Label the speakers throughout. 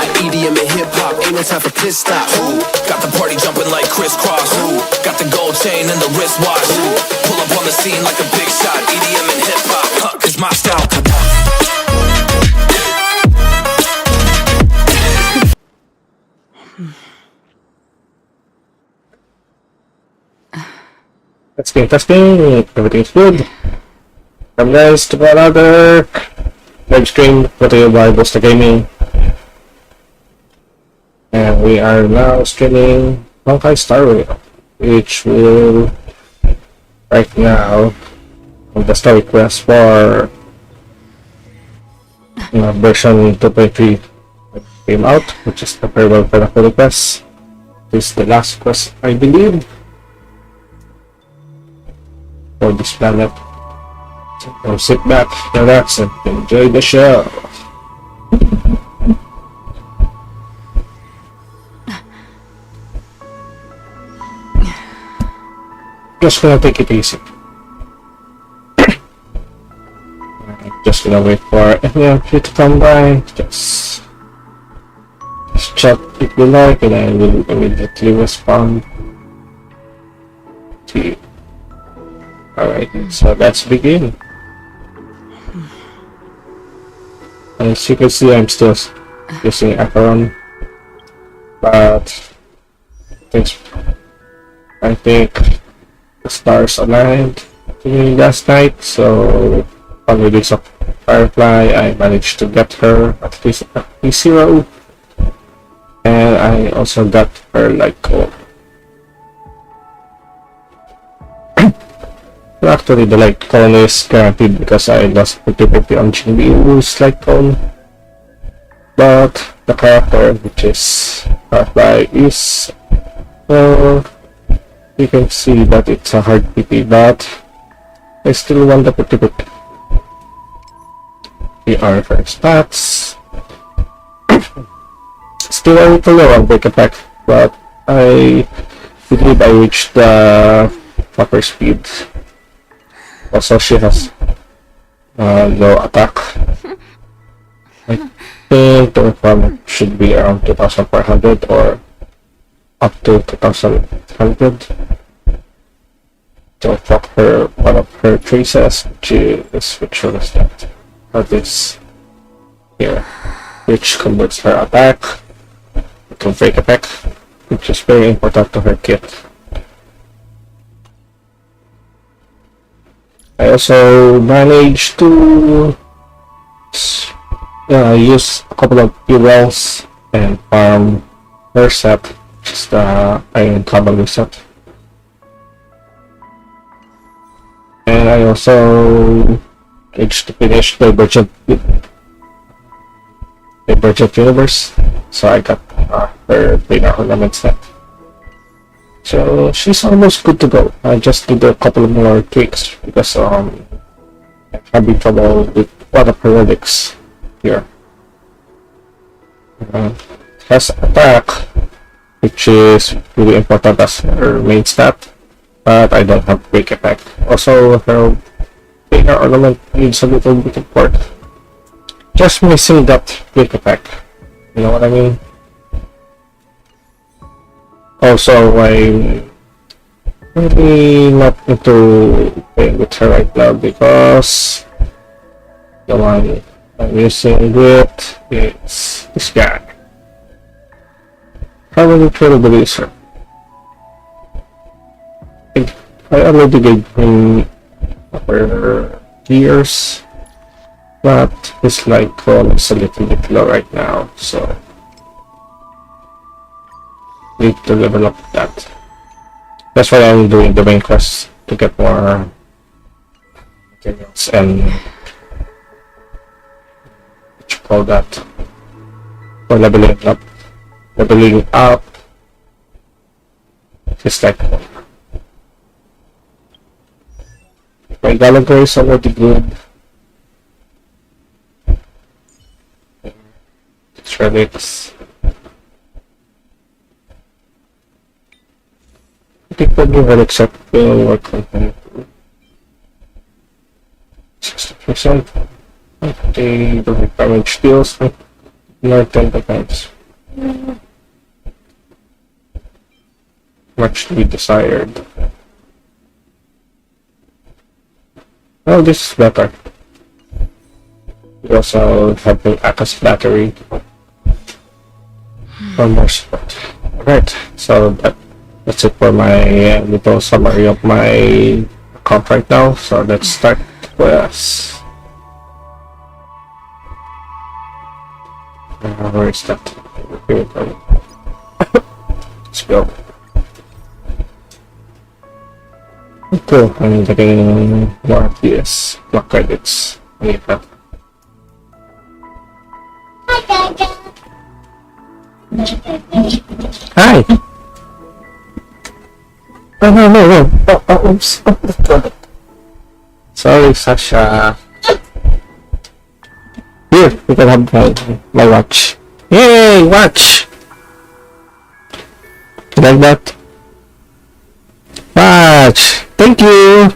Speaker 1: shot. EDM and hip hop, ain't no time for pit stop. Who got the party jumping like crisscross? Who got the gold chain and the wristwatch? Who pull up on the scene like a big shot? EDM and hip hop, is my style.
Speaker 2: Testing, everything's good. Welcome guys to another live stream brought to you by Busta Gaming. And we are now streaming Honkai Star Rail, which will right now on the story quest for version 2.3 came out, which is the farewell for the full quest. This is the last quest, I believe, for this planet. So sit back, relax, and enjoy the show. Just gonna take it easy. Just gonna wait for any of you to come by. Just chat if you like, and I will immediately respond to you. Alright, so let's begin. As you can see, I'm still using Acheron, but I think the stars aligned to me last night, so on the release of Firefly, I managed to get her at least at P0, and I also got her like gold. Actually, the light cone is guaranteed because I lost 50-50 on Jinbyu's light cone, but the character, which is Firefly, is, well, you can see that it's a hard PT, but I still want the 50-50. Here are her stats. Still a little low on break attack, but I believe I reached the proper speed. Also, she has low attack. I think the requirement should be around 2,400 or up to 2,100 to fuck her one of her traces, which was that is here, which converts her attack to break attack, which is very important to her kit. I also managed to use a couple of fuels and farm her set, which is the Iron Cavalry set. And I also managed to finish the Divergent Universe, so I got her Planar Ornament set. So she's almost good to go. I just did a couple more tweaks because I'm having trouble with one of her relics here. Has attack, which is really important as her main stat, but I don't have break attack. Also, her Planar Ornament needs a little bit of work. Just missing that break attack. You know what I mean? Also, I'm really not into playing with her right now because the one I'm using with is this guy. Harmony Trailblazer. I already gave him upper gears, but his light cone is a little bit low right now, so need to level up that. That's why I'm doing the main quest to get more materials and what you call that, for leveling up this type of one. My Gallagher is already good. It's relics. I think the new relics will work on him. 60%. The damage deals more than the times. Much to be desired. Oh, this is better. We also have the Aka's battery. For more support. Alright, so that's it for my little summary of my account right now. So let's start with... where is that? Here we go. Let's go. Cool, I'm getting more of these block credits. I need that. Hi! Oh, no. Oops. Sorry, Sasha. Here, you can have my watch. Yay, watch! You like that? Watch! Thank you!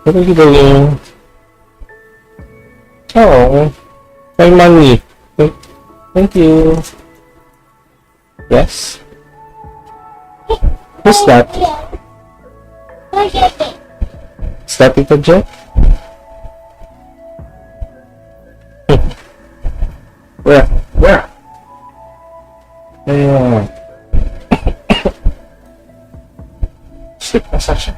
Speaker 2: What are you doing? Oh, my money. Thank you. Yes? Who's that? Is that Tito J? Where? Yeah. Sleep, Sasha.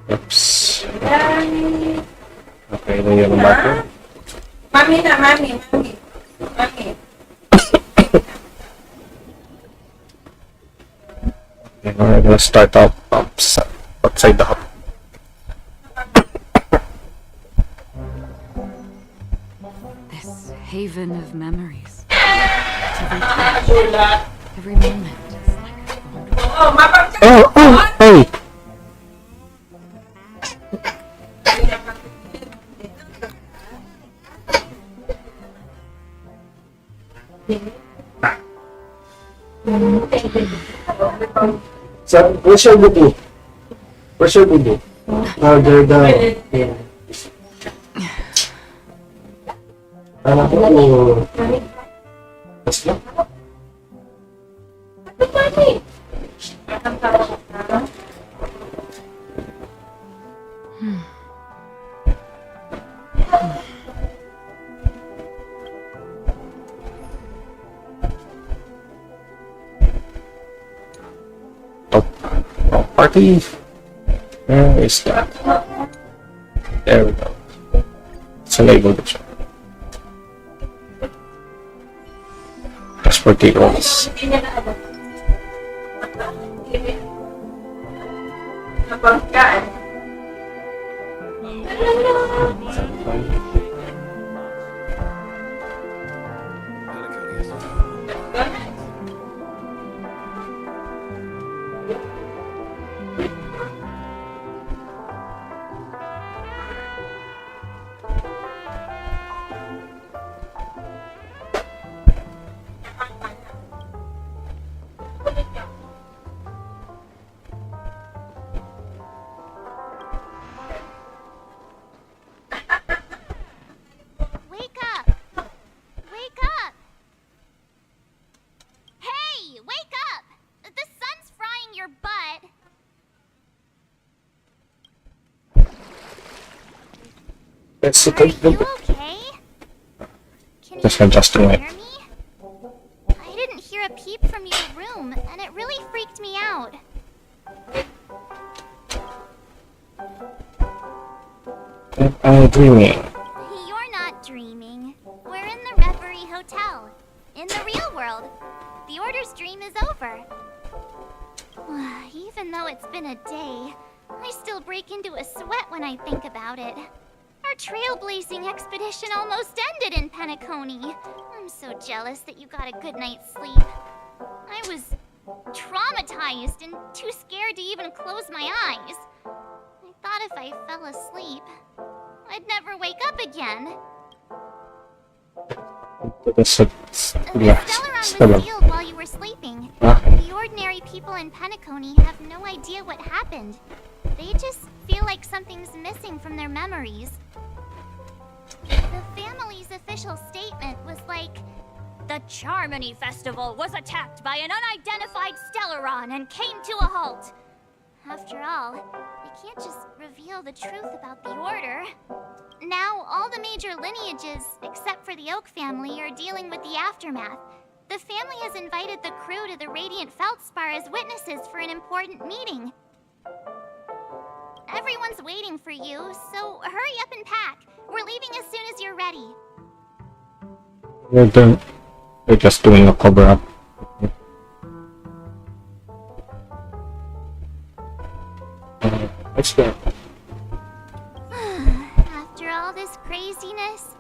Speaker 2: Oops. Okay, then you have a marker.
Speaker 3: Mommy.
Speaker 2: Okay, we're gonna start off outside the hub.
Speaker 4: This haven of memories. Every touch, every moment is like a fond
Speaker 2: Oh, hey! So, where's your boo-boo? They're the... Yeah. What's that? Oh, party. Where is that? There we go. It's enabled the shop. That's for tables.
Speaker 5: Wake up! Wake up! Hey, wake up! The sun's frying your butt.
Speaker 2: Let's
Speaker 5: Are you okay? Can
Speaker 2: Just
Speaker 5: you
Speaker 2: adjusting it.
Speaker 5: hear me? I didn't hear a peep from your room, and it really freaked me out.
Speaker 2: I'm dreaming.
Speaker 5: You're not dreaming. We're in the Reverie Hotel. In the real world. The Order's dream is over. Even though it's been a day, I still break into a sweat when I think about it. Our trailblazing expedition almost ended in Penacony. I'm so jealous that you got a good night's sleep. I was traumatized and too scared to even close my eyes. I thought if I fell asleep, I'd never wake up again.
Speaker 2: That's a,
Speaker 5: The
Speaker 2: yeah,
Speaker 5: Stellaron was sealed while you were sleeping.
Speaker 2: Ah.
Speaker 5: The ordinary people in Penacony have no idea what happened. They just feel like something's missing from their memories. The family's official statement was like, "The Charmony Festival was attacked by an unidentified Stellaron and came to a halt." After all, they can't just reveal the truth about the Order. Now, all the major lineages, except for the Oak family, are dealing with the aftermath. The family has invited the crew to the Radiant Feldspar as witnesses for an important meeting. Everyone's waiting for you, so hurry up and pack. We're leaving as soon as you're ready.
Speaker 2: They're just doing a cover up. Let's go.
Speaker 5: After all this craziness,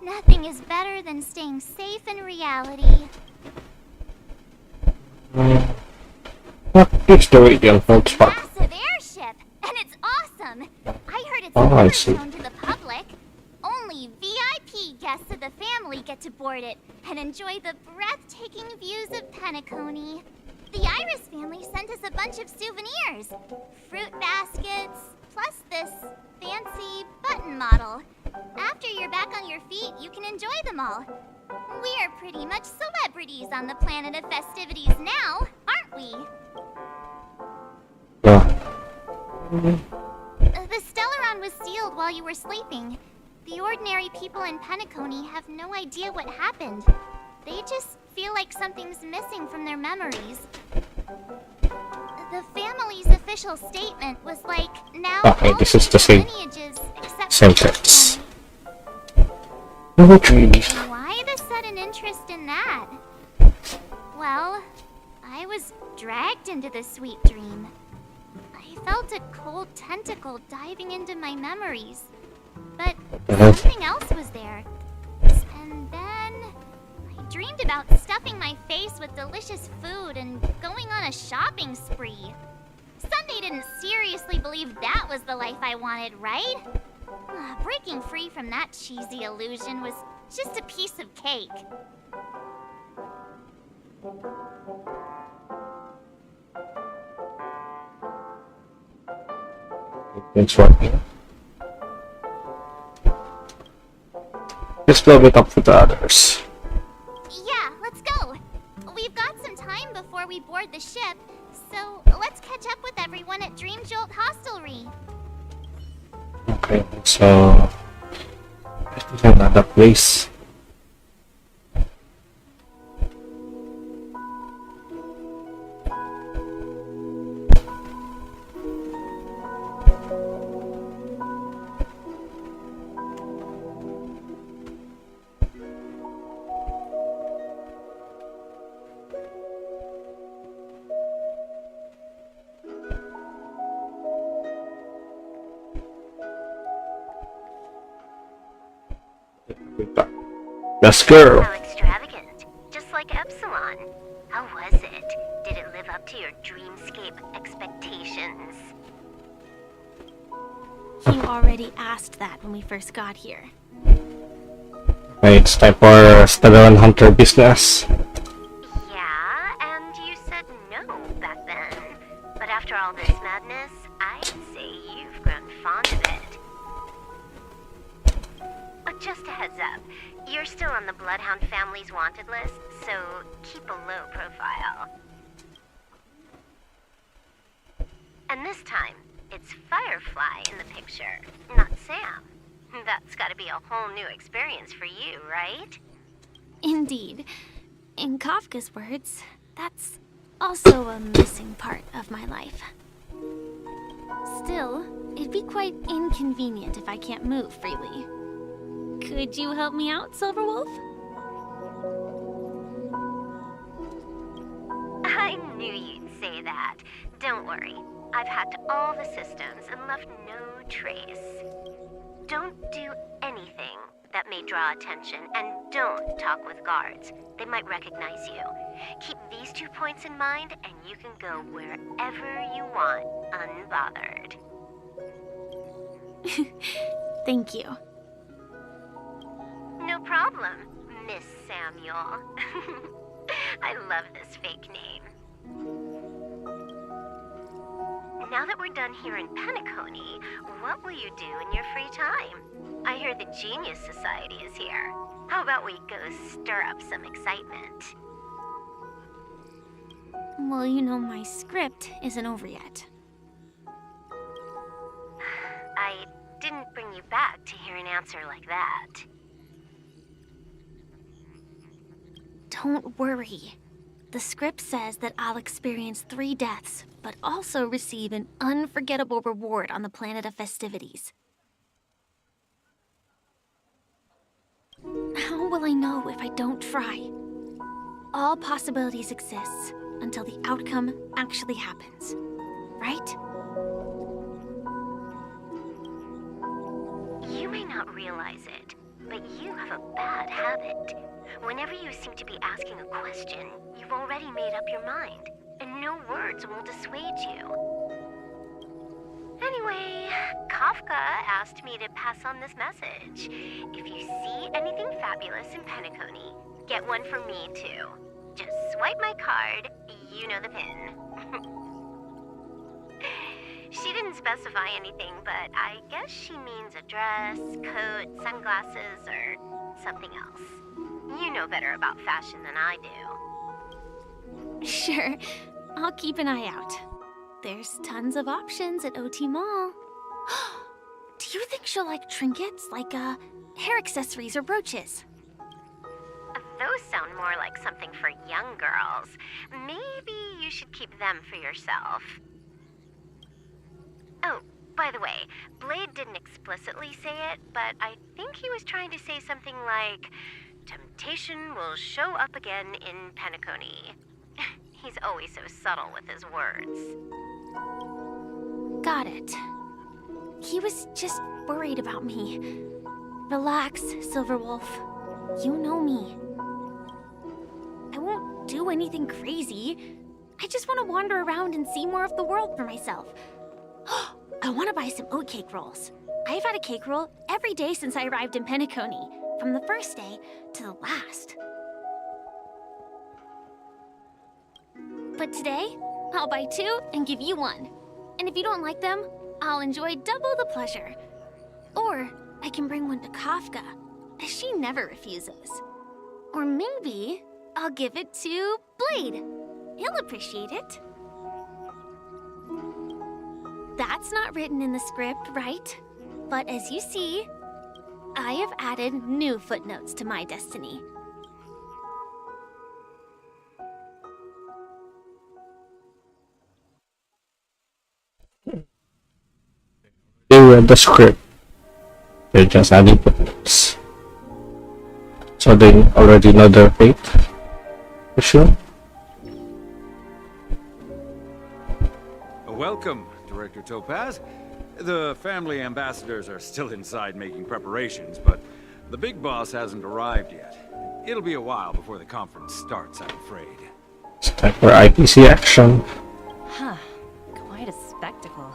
Speaker 5: nothing is better than staying safe in reality.
Speaker 2: It's the Radiant Feldspar.
Speaker 5: Massive airship, and it's awesome. I heard it's
Speaker 2: Oh, I
Speaker 5: never
Speaker 2: see.
Speaker 5: shown to the public. Only VIP guests of the family get to board it and enjoy the breathtaking views of Penacony. The Iris family sent us a bunch of souvenirs. Fruit baskets, plus this fancy button model. After you're back on your feet, you can enjoy them all. We are pretty much celebrities on the planet of festivities now, aren't we?
Speaker 2: Yeah.
Speaker 5: The Stellaron was sealed while you were sleeping. The ordinary people in Penacony have no idea what happened. They just feel like something's missing from their memories. The family's official statement was like, now
Speaker 2: Okay,
Speaker 5: all
Speaker 2: this is the same
Speaker 5: lineages except
Speaker 2: sentence.
Speaker 5: for
Speaker 2: No, really.
Speaker 5: Why the sudden interest in that? Well, I was dragged into the sweet dream. I felt a cold tentacle diving into my memories. But something else was there. And then I dreamed about stuffing my face with delicious food and going on a shopping spree. Sunday didn't seriously believe that was the life I wanted, right? Breaking free from that cheesy illusion was just a piece of cake.
Speaker 2: It's working. Just blow it up for the others.
Speaker 5: Yeah, let's go. We've got some time before we board the ship, so let's catch up with everyone at Dream Jolt Hostelry.
Speaker 2: Okay, so I think another place. Let's go.
Speaker 3: How extravagant. Just like Epsilon. How was it? Did it live up to your dreamscape expectations?
Speaker 6: You already asked that when we first got here.
Speaker 2: Okay, it's time for Stellaron Hunter business.
Speaker 3: Yeah, and you said no back then. But after all this madness, I'd say you've grown fond of it. Just a heads up, you're still on the Bloodhound family's wanted list, so keep a low profile. And this time, it's Firefly in the picture, not Sam. That's gotta be a whole new experience for you, right?
Speaker 6: Indeed. In Kafka's words, that's also a missing part of my life. Still, it'd be quite inconvenient if I can't move freely. Could you help me out, Silverwolf?
Speaker 3: I knew you'd say that. Don't worry. I've hacked all the systems and left no trace. Don't do anything that may draw attention, and don't talk with guards. They might recognize you. Keep these 2 points in mind, and you can go wherever you want, unbothered.
Speaker 6: Thank you.
Speaker 3: No problem, Miss Samuel. I love this fake name. Now that we're done here in Penacony, what will you do in your free time? I hear the Genius Society is here. How about we go stir up some excitement?
Speaker 6: Well, you know my script isn't over yet.
Speaker 3: I didn't bring you back to hear an answer like that.
Speaker 6: Don't worry. The script says that I'll experience 3 deaths, but also receive an unforgettable reward on the planet of festivities. How will I know if I don't try? All possibilities exist until the outcome actually happens, right?
Speaker 3: You may not realize it, but you have a bad habit. Whenever you seem to be asking a question, you've already made up your mind, and no words will dissuade you. Anyway, Kafka asked me to pass on this message. If you see anything fabulous in Penacony, get one for me too. Just swipe my card, you know the pin. She didn't specify anything, but I guess she means a dress, coat, sunglasses, or something else. You know better about fashion than I do.
Speaker 6: Sure, I'll keep an eye out. There's tons of options at OT Mall. Do you think she'll like trinkets, like hair accessories or brooches?
Speaker 3: Those sound more like something for young girls. Maybe you should keep them for yourself. Oh, by the way, Blade didn't explicitly say it, but I think he was trying to say something like, temptation will show up again in Penacony. He's always so subtle with his words.
Speaker 6: Got it. He was just worried about me. Relax, Silverwolf. You know me. I won't do anything crazy. I just want to wander around and see more of the world for myself. I want to buy some oatcake rolls. I've had a cake roll every day since I arrived in Penacony, from the first day to the last. But today, I'll buy 2 and give you 1. And if you don't like them, I'll enjoy double the pleasure. Or I can bring one to Kafka, as she never refuses. Or maybe I'll give it to Blade. He'll appreciate it. That's not written in the script, right? But as you see, I have added new footnotes to my destiny.
Speaker 2: They read the script. They're just adding footnotes. So they already know their fate. For sure.
Speaker 7: Welcome, Director Topaz. The family ambassadors are still inside making preparations, but the big boss hasn't arrived yet. It'll be a while before the conference starts, I'm afraid.
Speaker 2: It's time for IPC action.
Speaker 8: Huh. Quite a spectacle.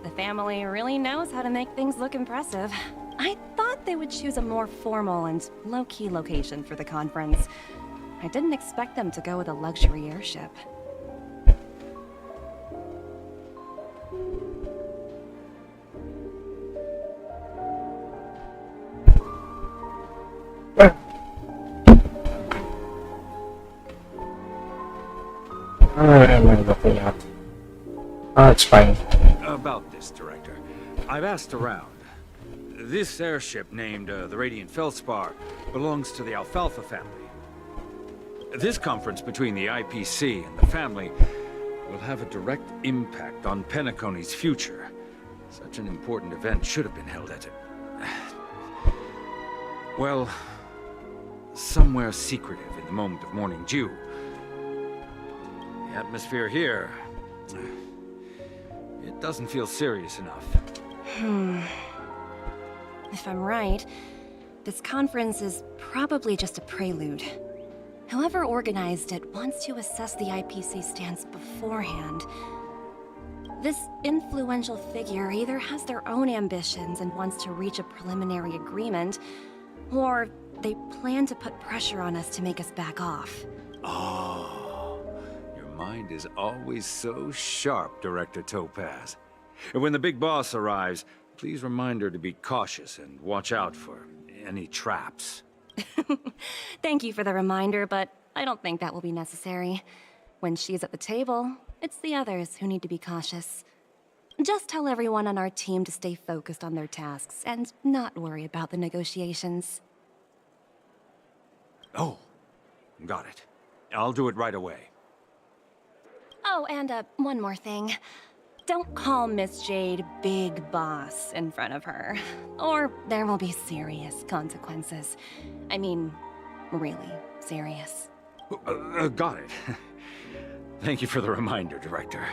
Speaker 8: The family really knows how to make things look impressive. I thought they would choose a more formal and low-key location for the conference. I didn't expect them to go with a luxury airship.
Speaker 2: Where am I looking at? Oh, it's fine.
Speaker 7: About this, Director. I've asked around. This airship, named the Radiant Feldspar, belongs to the Alfalfa family. This conference between the IPC and the family will have a direct impact on Penacony's future. Such an important event should have been held at well, somewhere secretive in the moment of morning dew. The atmosphere here, it doesn't feel serious enough.
Speaker 8: If I'm right, this conference is probably just a prelude. Whoever organized it wants to assess the IPC stance beforehand. This influential figure either has their own ambitions and wants to reach a preliminary agreement, or they plan to put pressure on us to make us back off.
Speaker 7: Oh, your mind is always so sharp, Director Topaz. And when the big boss arrives, please remind her to be cautious and watch out for any traps.
Speaker 8: Thank you for the reminder, but I don't think that will be necessary. When she's at the table, it's the others who need to be cautious. Just tell everyone on our team to stay focused on their tasks and not worry about the negotiations.
Speaker 7: Oh, got it. I'll do it right away.
Speaker 8: Oh, and one more thing. Don't call Miss Jade Big Boss in front of her, or there will be serious consequences. I mean, really serious.
Speaker 7: Got it. Thank you for the reminder, Director.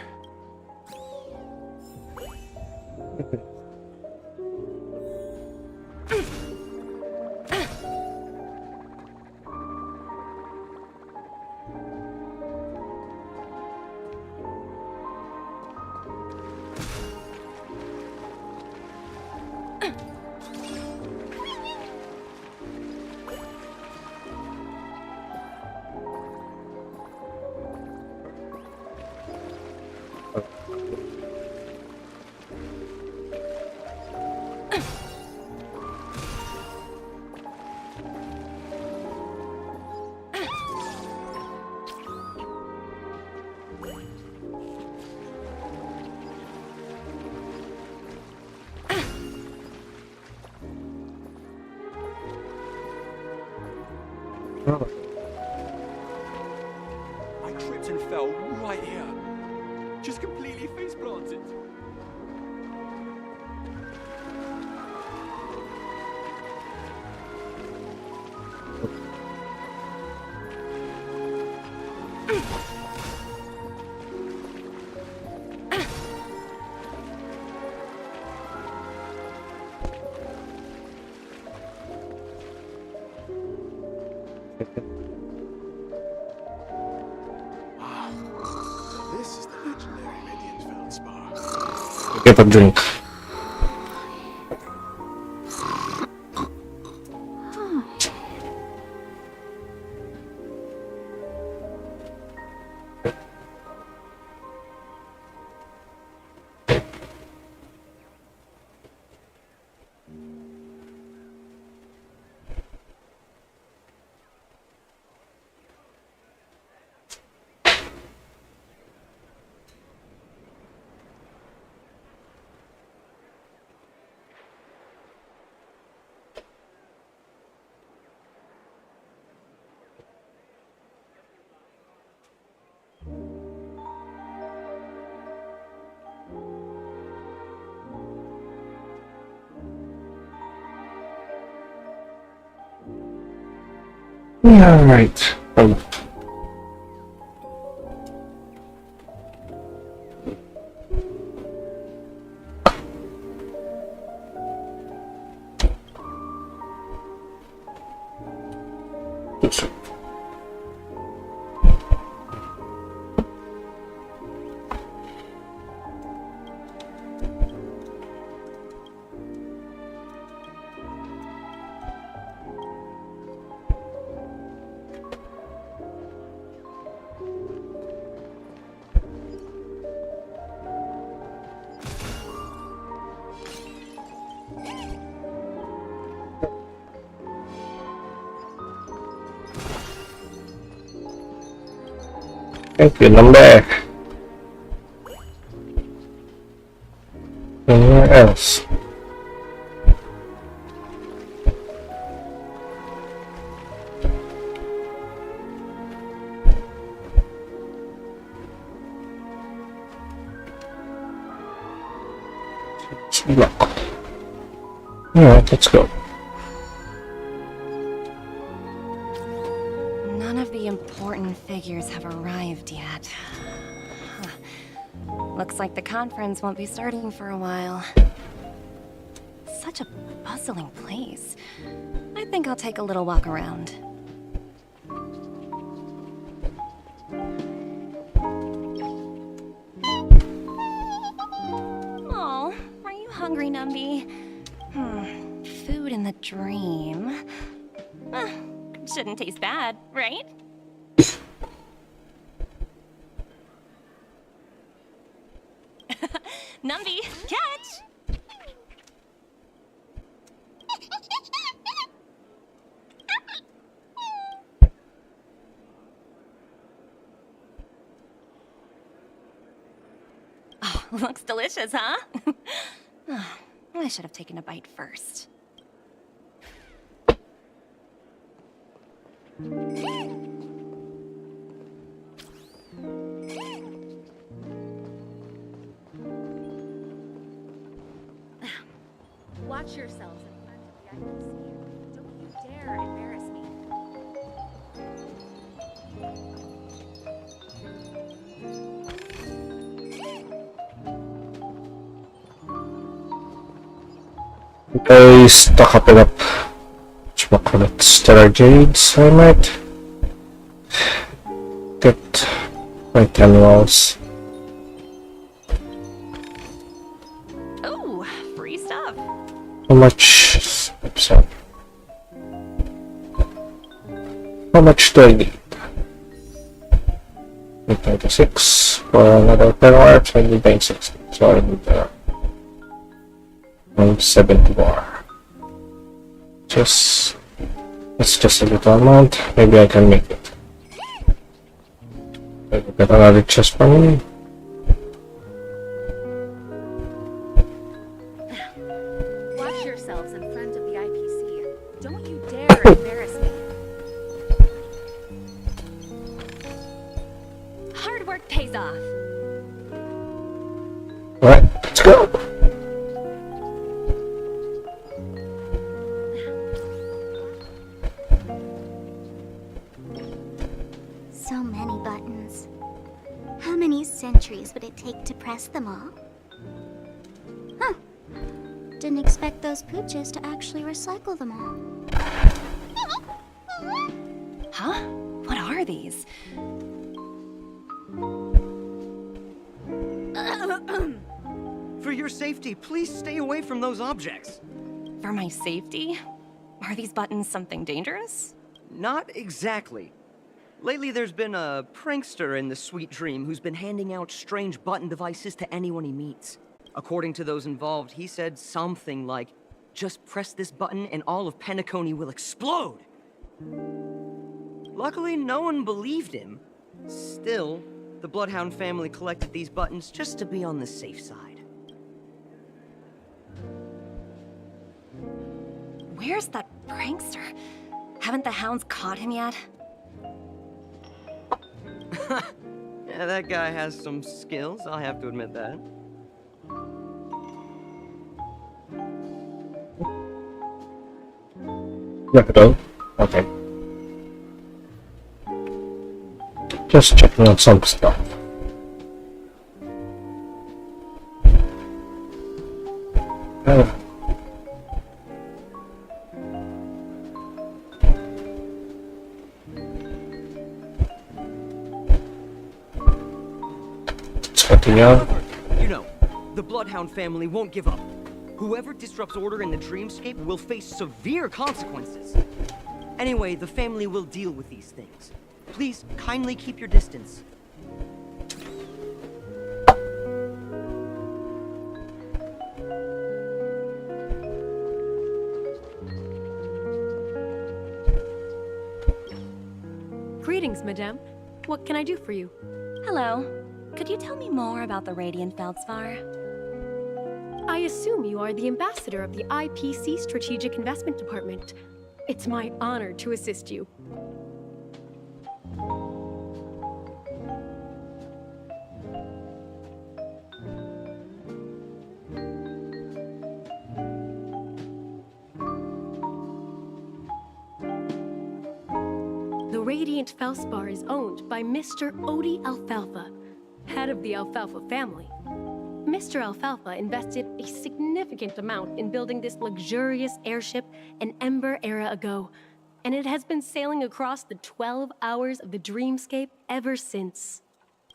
Speaker 9: I tripped and fell right here. Just completely face planted. This is the legendary Radiant Feldspar.
Speaker 2: Get a drink. Yeah, right. Thank you, I'm back. Anywhere else? Lock. Alright, let's go.
Speaker 8: None of the important figures have arrived yet. Looks like the conference won't be starting for a while. Such a bustling place. I think I'll take a little walk around. Food in the dream. Shouldn't taste bad, right? Numby, catch! Oh, looks delicious, huh? I should have taken a bite first.
Speaker 10: Watch yourselves in front of the IPC. Don't you dare embarrass me.
Speaker 2: I stock up it up. Whatchamacallit, Stellar Jades, I might get my 10 rolls.
Speaker 8: Ooh, free stuff.
Speaker 2: How much? Oops, how much do I need? 896 for another 10 orbs. I need 960, so I need 170 more. It's just a little amount. Maybe I can make it. Maybe get another chest for me.
Speaker 10: Watch yourselves in front of the IPC. Don't you dare embarrass me.
Speaker 8: Hard work pays off.
Speaker 2: Alright, let's go.
Speaker 5: So many buttons. How many centuries would it take to press them all? Huh. Didn't expect those pooches to actually recycle them all.
Speaker 8: Huh? What are these?
Speaker 11: For your safety, please stay away from those objects.
Speaker 8: For my safety? Are these buttons something dangerous?
Speaker 11: Not exactly. Lately, there's been a prankster in the Sweet Dream who's been handing out strange button devices to anyone he meets. According to those involved, he said something like, "Just press this button and all of Penacony will explode." Luckily, no one believed him. Still, the Bloodhound family collected these buttons just to be on the safe side.
Speaker 8: Where's that prankster? Haven't the hounds caught him yet?
Speaker 11: Yeah, that guy has some skills, I'll have to admit that.
Speaker 2: Capital. Okay. Just checking on some stuff.
Speaker 11: However, you know, the Bloodhound family won't give up. Whoever disrupts order in the dreamscape will face severe consequences. Anyway, the family will deal with these things. Please kindly keep your distance.
Speaker 10: Greetings, madame. What can I do for you?
Speaker 8: Hello. Could you tell me more about the Radiant Feldspar?
Speaker 10: I assume you are the ambassador of the IPC Strategic Investment Department. It's my honor to assist you. The Radiant Felspar is owned by Mr. Odie Alfalfa, head of the Alfalfa family. Mr. Alfalfa invested a significant amount in building this luxurious airship an Ember era ago, and it has been sailing across the 12 hours of the dreamscape ever since.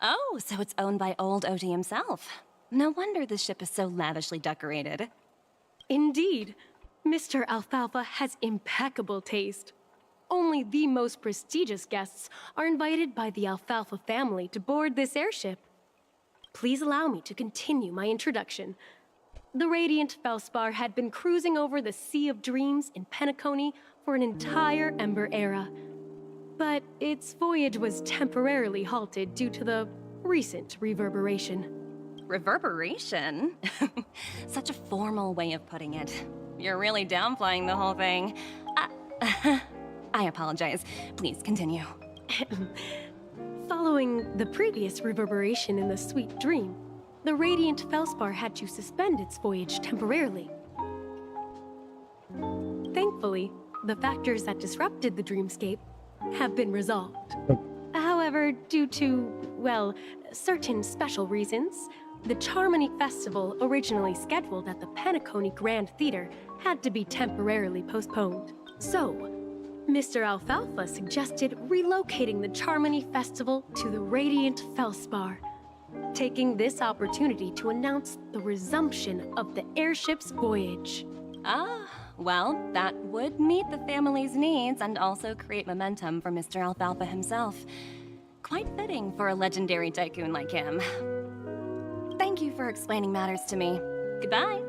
Speaker 8: Oh, so it's owned by old Odie himself. No wonder the ship is so lavishly decorated.
Speaker 10: Indeed, Mr. Alfalfa has impeccable taste. Only the most prestigious guests are invited by the Alfalfa family to board this airship. Please allow me to continue my introduction. The Radiant Felspar had been cruising over the Sea of Dreams in Penacony for an entire Ember era. But its voyage was temporarily halted due to the recent reverberation.
Speaker 8: Reverberation? Such a formal way of putting it. You're really downplaying the whole thing. I apologize. Please continue.
Speaker 10: Following the previous reverberation in the Sweet Dream, the Radiant Felspar had to suspend its voyage temporarily. Thankfully, the factors that disrupted the dreamscape have been resolved. However, due to, well, certain special reasons, the Charmony Festival, originally scheduled at the Penacony Grand Theater, had to be temporarily postponed. So, Mr. Alfalfa suggested relocating the Charmony Festival to the Radiant Felspar, taking this opportunity to announce the resumption of the airship's voyage.
Speaker 8: Ah, well, that would meet the family's needs and also create momentum for Mr. Alfalfa himself. Quite fitting for a legendary tycoon like him. Thank you for explaining matters to me. Goodbye.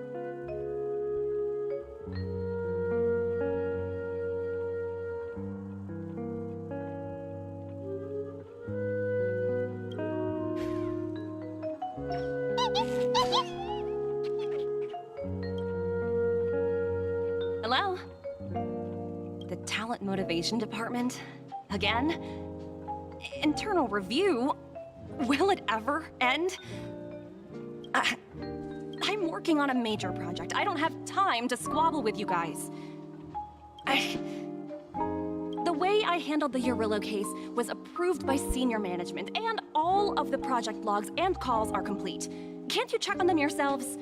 Speaker 8: Hello? The Talent Motivation Department? Again? Internal review? Will it ever end? I'm working on a major project. I don't have time to squabble with you guys. The way I handled the Urillo case was approved by senior management, and all of the project logs and calls are complete. Can't you check on them yourselves?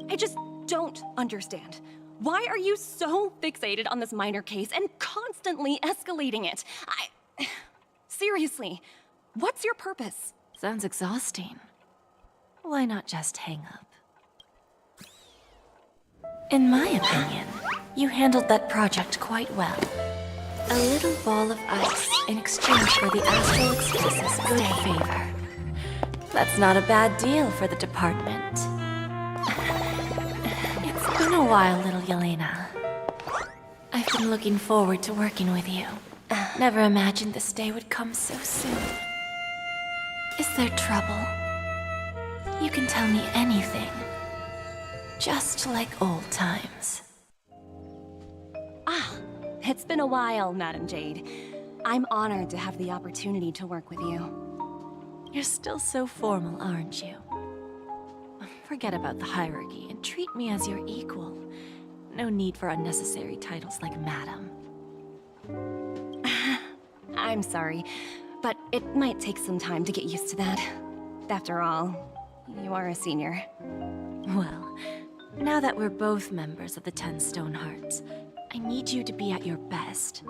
Speaker 8: I just don't understand. Why are you so fixated on this minor case and constantly escalating it? Seriously, what's your purpose?
Speaker 4: Sounds exhausting. Why not just hang up? In my opinion, you handled that project quite well. A little ball of ice in exchange for the Astral Express's good favor. That's not a bad deal for the department. It's been a while, little Yelena. I've been looking forward to working with you. Never imagined this day would come so soon. Is there trouble? You can tell me anything. Just like old times.
Speaker 8: It's been a while, Madam Jade. I'm honored to have the opportunity to work with you.
Speaker 4: You're still so formal, aren't you? Forget about the hierarchy and treat me as your equal. No need for unnecessary titles like Madam.
Speaker 8: I'm sorry, but it might take some time to get used to that. After all, you are a senior.
Speaker 4: Well, now that we're both members of the 10 Stone Hearts, I need you to be at your best.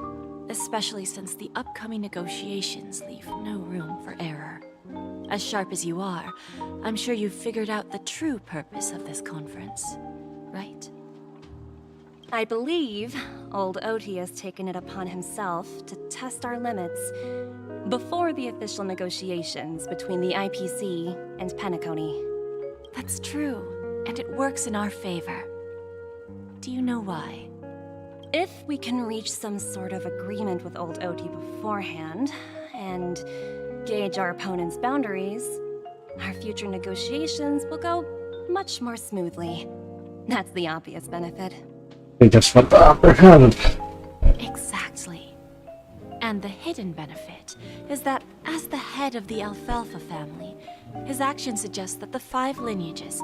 Speaker 4: Especially since the upcoming negotiations leave no room for error. As sharp as you are, I'm sure you've figured out the true purpose of this conference, right?
Speaker 8: I believe old Oti has taken it upon himself to test our limits before the official negotiations between the IPC and Penacony.
Speaker 4: That's true, and it works in our favor. Do you know why?
Speaker 8: If we can reach some sort of agreement with old Oti beforehand, and gauge our opponent's boundaries, our future negotiations will go much more smoothly. That's the obvious benefit.
Speaker 2: They just want the upper hand.
Speaker 4: Exactly. And the hidden benefit is that, as the head of the Alfalfa family, his actions suggest that the 5 lineages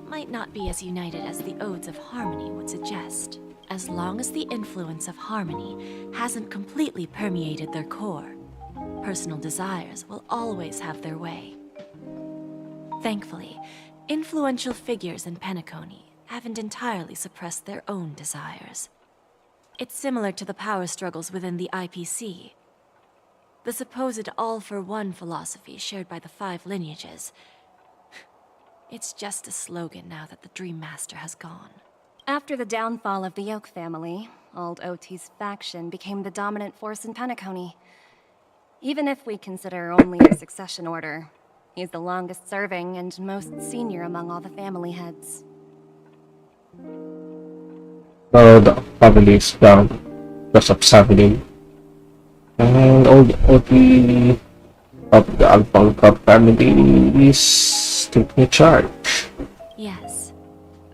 Speaker 4: might not be as united as the Odes of Harmony would suggest. As long as the influence of Harmony hasn't completely permeated their core, personal desires will always have their way. Thankfully, influential figures in Penacony haven't entirely suppressed their own desires. It's similar to the power struggles within the IPC. The supposed all-for-one philosophy shared by the 5 lineages It's just a slogan now that the Dream Master has gone.
Speaker 8: After the downfall of the Oak family, old OT's faction became the dominant force in Penacony. Even if we consider only the succession order, he's the longest serving and most senior among all the family heads.
Speaker 2: So the family is down because of family. And all the OT of the Alpha family is taking charge.
Speaker 4: Yes,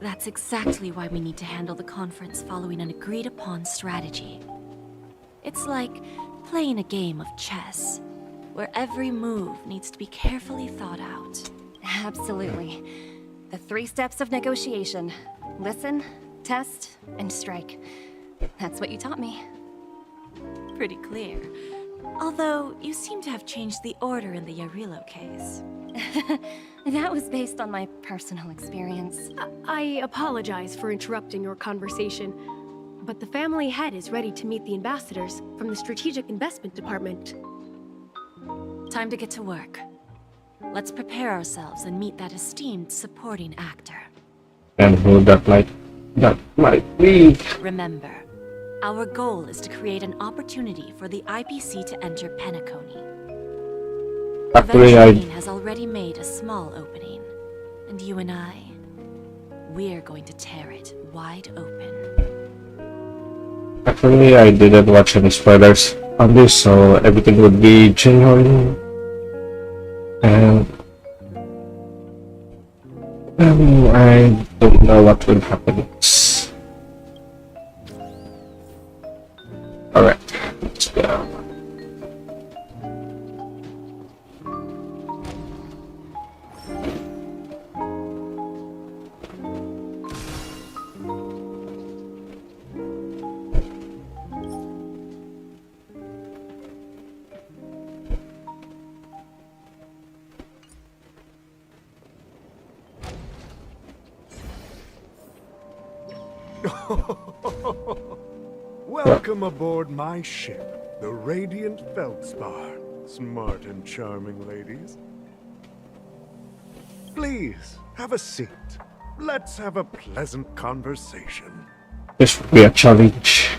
Speaker 4: that's exactly why we need to handle the conference following an agreed-upon strategy. It's like playing a game of chess, where every move needs to be carefully thought out.
Speaker 8: Absolutely. The 3 steps of negotiation. Listen, test, and strike. That's what you taught me.
Speaker 4: Pretty clear. Although, you seem to have changed the order in the Yarilo case.
Speaker 8: That was based on my personal experience.
Speaker 10: I apologize for interrupting your conversation, but the family head is ready to meet the ambassadors from the Strategic Investment Department.
Speaker 4: Time to get to work. Let's prepare ourselves and meet that esteemed supporting actor.
Speaker 2: And who that might be.
Speaker 4: Remember, our goal is to create an opportunity for the IPC to enter Penacony.
Speaker 2: Actually,
Speaker 4: Venturing has already made a small opening, and you and we're going to tear it wide open.
Speaker 2: I didn't watch any spoilers on this, so everything would be genuine. And I don't know what will happen next. Alright, let's go.
Speaker 12: Welcome aboard my ship, the Radiant Feldspar. Smart and charming ladies. Please, have a seat. Let's have a pleasant conversation.
Speaker 2: This would be a challenge.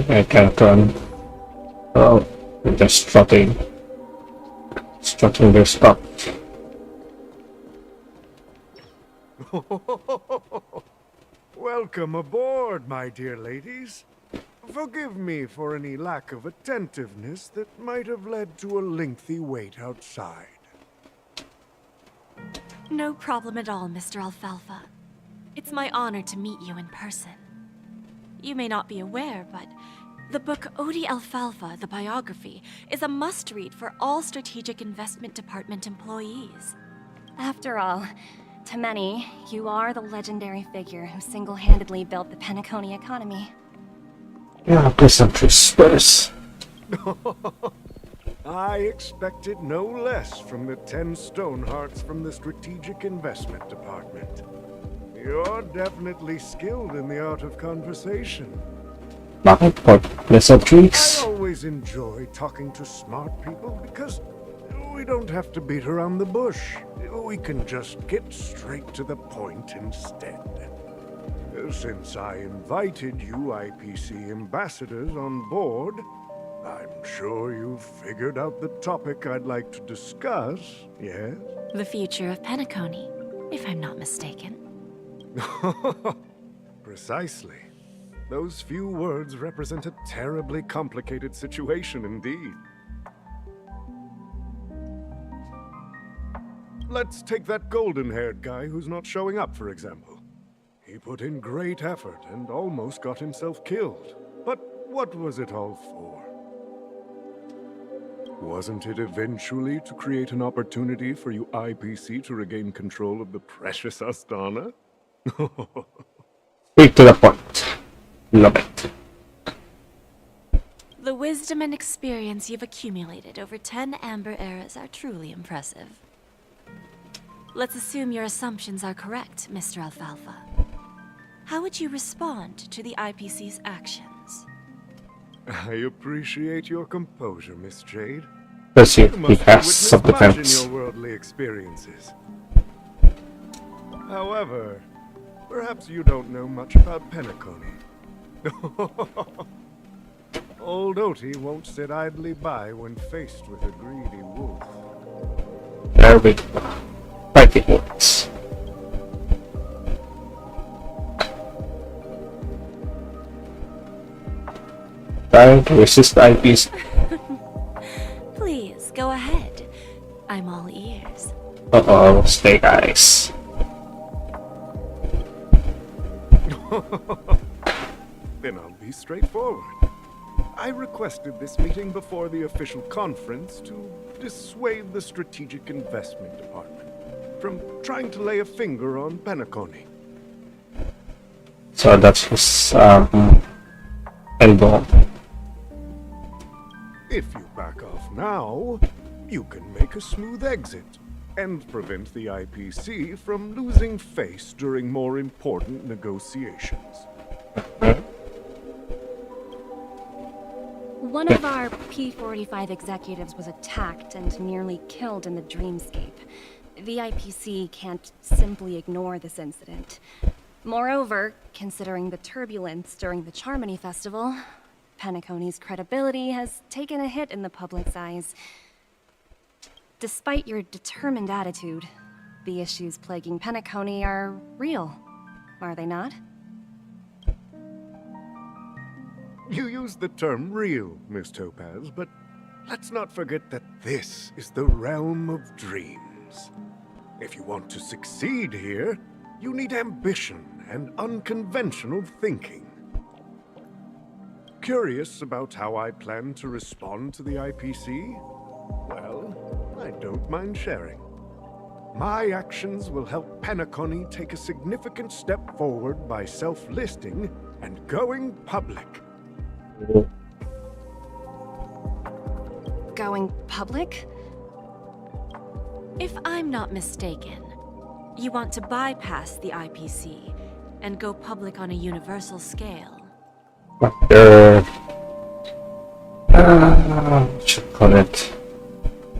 Speaker 2: I can't run. Oh, they're just strutting their stuff.
Speaker 12: Welcome aboard, my dear ladies. Forgive me for any lack of attentiveness that might have led to a lengthy wait outside.
Speaker 4: No problem at all, Mr. Alfalfa. It's my honor to meet you in person. You may not be aware, but the book Odi Alfalfa, the biography, is a must-read for all Strategic Investment Department employees.
Speaker 8: After all, to many, you are the legendary figure who single-handedly built the Penacony economy.
Speaker 2: Yeah, pleasantries.
Speaker 12: I expected no less from the 10 Stonehearts from the Strategic Investment Department. You're definitely skilled in the art of conversation.
Speaker 2: Bakit po? Pleasantries?
Speaker 12: I always enjoy talking to smart people because we don't have to beat around the bush. We can just get straight to the point instead. Since I invited you IPC ambassadors on board, I'm sure you've figured out the topic I'd like to discuss, yes?
Speaker 4: The future of Penacony, if I'm not mistaken.
Speaker 12: Precisely. Those few words represent a terribly complicated situation indeed. Let's take that golden-haired guy who's not showing up, for example. He put in great effort and almost got himself killed. But what was it all for? Wasn't it eventually to create an opportunity for you IPC to regain control of the precious Astana?
Speaker 2: Straight to the point. Love it.
Speaker 4: The wisdom and experience you've accumulated over 10 Amber Eras are truly impressive. Let's assume your assumptions are correct, Mr. Alfalfa. How would you respond to the IPC's actions?
Speaker 12: I appreciate your composure, Miss Jade.
Speaker 2: Because he
Speaker 12: You must have
Speaker 2: has
Speaker 12: witnessed
Speaker 2: some
Speaker 12: much in
Speaker 2: defense.
Speaker 12: your worldly experiences. However, perhaps you don't know much about Penacony. Old Oti won't sit idly by when faced with a greedy wolf.
Speaker 2: There we go. Fighting words. Trying to resist the IPs.
Speaker 4: Please, go ahead. I'm all ears.
Speaker 2: Uh-oh, snake eyes.
Speaker 12: Then I'll be straightforward. I requested this meeting before the official conference to dissuade the Strategic Investment Department from trying to lay a finger on Penacony.
Speaker 2: So that's his end goal.
Speaker 12: If you back off now, you can make a smooth exit and prevent the IPC from losing face during more important negotiations.
Speaker 8: One of our P-45 executives was attacked and nearly killed in the Dreamscape. The IPC can't simply ignore this incident. Moreover, considering the turbulence during the Charmony Festival, Penacony's credibility has taken a hit in the public's eyes. Despite your determined attitude, the issues plaguing Penacony are real, are they not?
Speaker 12: You use the term real, Miss Topaz, but let's not forget that this is the realm of dreams. If you want to succeed here, you need ambition and unconventional thinking. Curious about how I plan to respond to the IPC? Well, I don't mind sharing. My actions will help Penacony take a significant step forward by self-listing and going public.
Speaker 8: Going public?
Speaker 4: If I'm not mistaken, you want to bypass the IPC and go public on a universal scale.
Speaker 2: After what should I call it?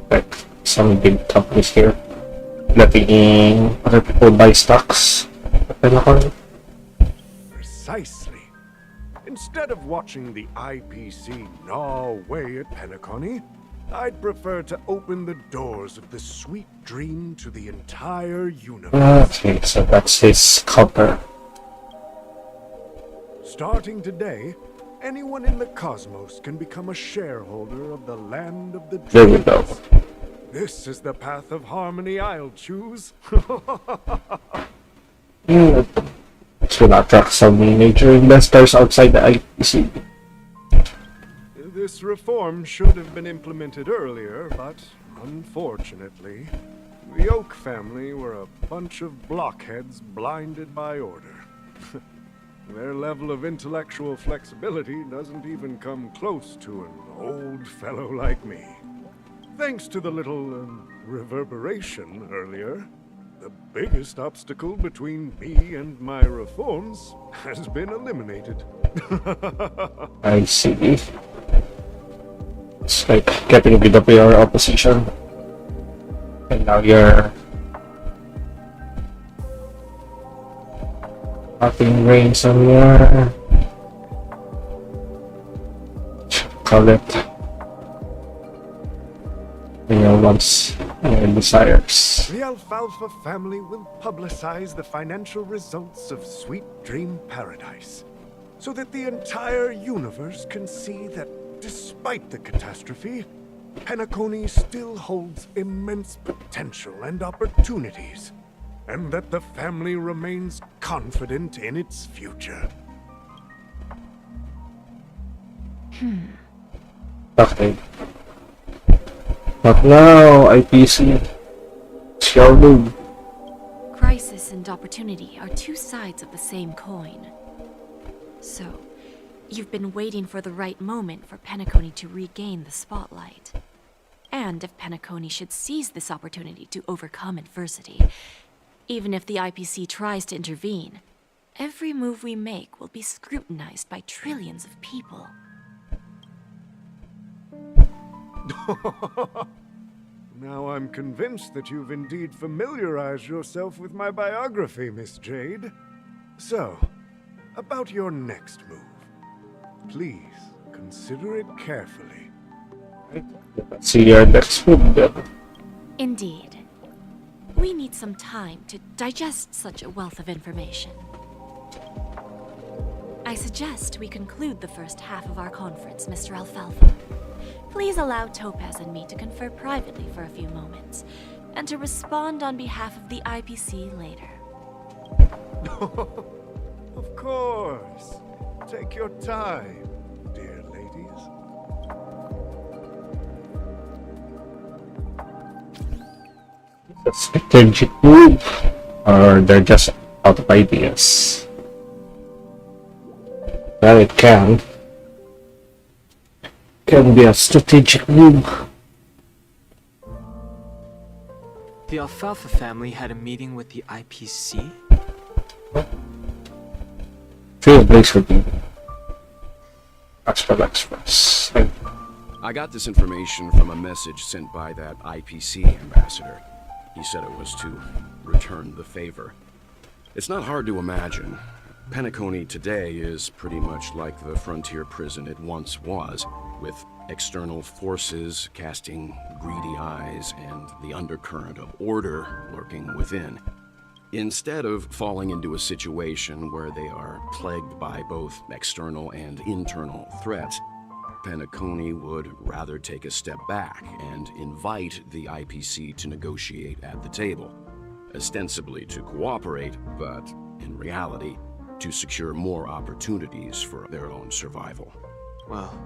Speaker 2: Like some big companies here letting other people buy stocks.
Speaker 12: Precisely. Instead of watching the IPC gnaw away at Penacony, I'd prefer to open the doors of the sweet dream to the entire universe.
Speaker 2: Okay, so that's his cover.
Speaker 12: Starting today, anyone in the cosmos can become a shareholder of the land of the
Speaker 2: There
Speaker 12: dreams.
Speaker 2: we go.
Speaker 12: This is the path of harmony I'll choose.
Speaker 2: This will attract some major investors outside the IPC.
Speaker 12: This reform should have been implemented earlier, but unfortunately, the Oak family were a bunch of blockheads blinded by order. Their level of intellectual flexibility doesn't even come close to an old fellow like me. Thanks to the little reverberation earlier, the biggest obstacle between me and my reforms has been eliminated.
Speaker 2: I see. It's like getting rid of your opposition. And now you're having rain somewhere. Call it your wants and desires.
Speaker 12: The Alfalfa family will publicize the financial results of Sweet Dream Paradise, so that the entire universe can see that despite the catastrophe, Penacony still holds immense potential and opportunities, and that the family remains confident in its future.
Speaker 2: Okay. But now, IPC, it's your move.
Speaker 4: Crisis and opportunity are two sides of the same coin. So, you've been waiting for the right moment for Penacony to regain the spotlight. And if Penacony should seize this opportunity to overcome adversity, even if the IPC tries to intervene, every move we make will be scrutinized by trillions of people.
Speaker 12: Now I'm convinced that you've indeed familiarized yourself with my biography, Miss Jade. So, about your next move. Please, consider it carefully.
Speaker 2: Let's see your next move then.
Speaker 4: Indeed. We need some time to digest such a wealth of information. I suggest we conclude the first half of our conference, Mr. Alfalfa. Please allow Topaz and me to confer privately for a few moments, and to respond on behalf of the IPC later.
Speaker 12: Of course. Take your time, dear ladies.
Speaker 2: A strategic move, or they're just out of ideas. Well, it can be a strategic move.
Speaker 13: The Alfalfa family had a meeting with the IPC?
Speaker 2: Trailblazer team. Astral Express.
Speaker 14: I got this information from a message sent by that IPC ambassador. He said it was to return the favor. It's not hard to imagine. Penacony today is pretty much like the frontier prison it once was, with external forces casting greedy eyes and the undercurrent of order lurking within. Instead of falling into a situation where they are plagued by both external and internal threats, Penacony would rather take a step back and invite the IPC to negotiate at the table, ostensibly to cooperate, but in reality, to secure more opportunities for their own survival.
Speaker 13: Well,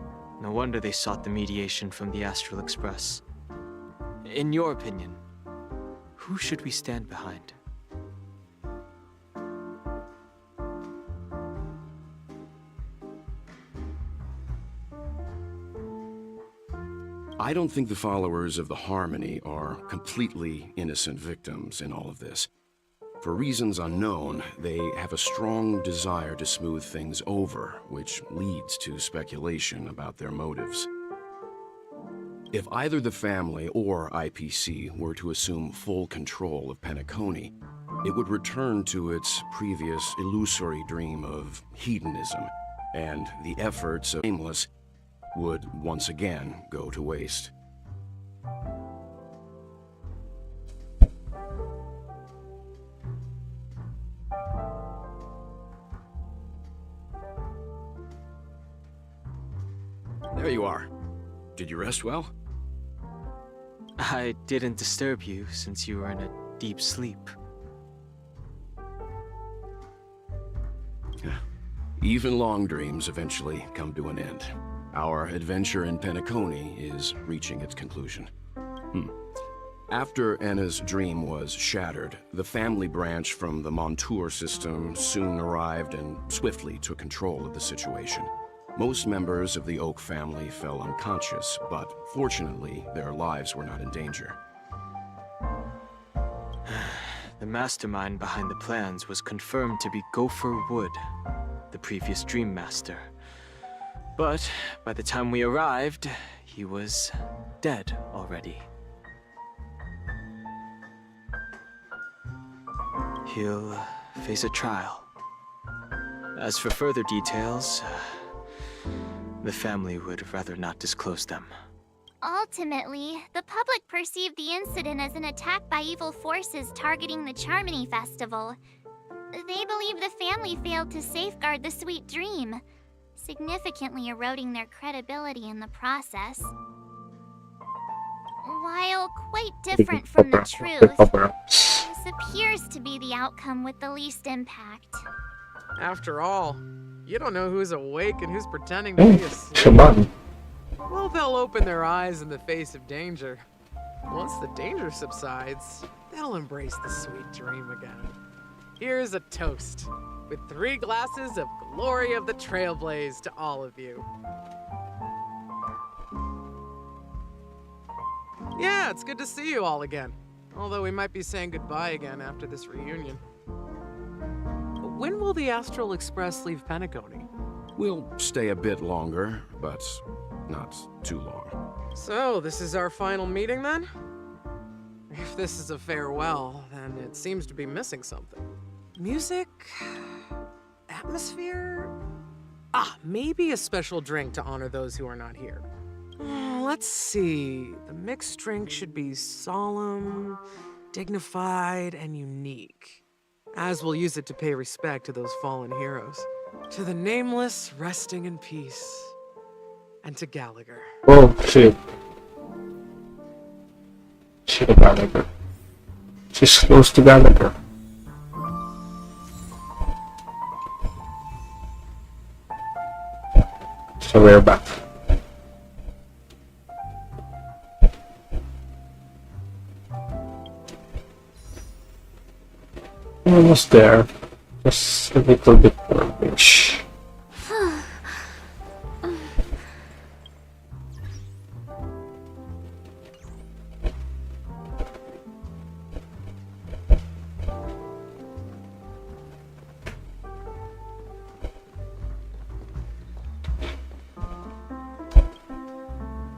Speaker 13: no wonder they sought the mediation from the Astral Express. In your opinion, who should we stand behind?
Speaker 14: I don't think the followers of the Harmony are completely innocent victims in all of this. For reasons unknown, they have a strong desire to smooth things over, which leads to speculation about their motives. If either the family or IPC were to assume full control of Penacony, it would return to its previous illusory dream of hedonism, and the efforts of Aimless would once again go to waste. There you are. Did you rest well?
Speaker 13: I didn't disturb you since you were in a deep sleep.
Speaker 14: Even long dreams eventually come to an end. Our adventure in Penacony is reaching its conclusion. After Enna's dream was shattered, the family branch from the Montour system soon arrived and swiftly took control of the situation. Most members of the Oak family fell unconscious, but fortunately, their lives were not in danger.
Speaker 13: The mastermind behind the plans was confirmed to be Gopher Wood, the previous Dream Master. But by the time we arrived, he was dead already. He'll face a trial. As for further details, the family would rather not disclose them.
Speaker 5: Ultimately, the public perceived the incident as an attack by evil forces targeting the Charmony Festival. They believe the family failed to safeguard the sweet dream, significantly eroding their credibility in the process. While quite different from the truth, this appears to be the outcome with the least impact.
Speaker 15: After all, you don't know who's awake and who's pretending to be asleep.
Speaker 2: Come on.
Speaker 15: Well, they'll open their eyes in the face of danger. Once the danger subsides, they'll embrace the sweet dream again. Here's a toast, with 3 glasses of Glory of the Trailblaze to all of you. Yeah, it's good to see you all again. Although we might be saying goodbye again after this reunion. When will the Astral Express leave Penacony?
Speaker 14: We'll stay a bit longer, but not too long.
Speaker 15: So, this is our final meeting then? If this is a farewell, then it seems to be missing something. Music? Atmosphere? Maybe a special drink to honor those who are not here. Let's see. The mixed drink should be solemn, dignified, and unique, as we'll use it to pay respect to those fallen heroes. To the nameless resting in peace. And to Gallagher.
Speaker 2: Oh, shit. Shit, Gallagher. She's close to Gallagher. So we're back. Almost there. Just a little bit more wish.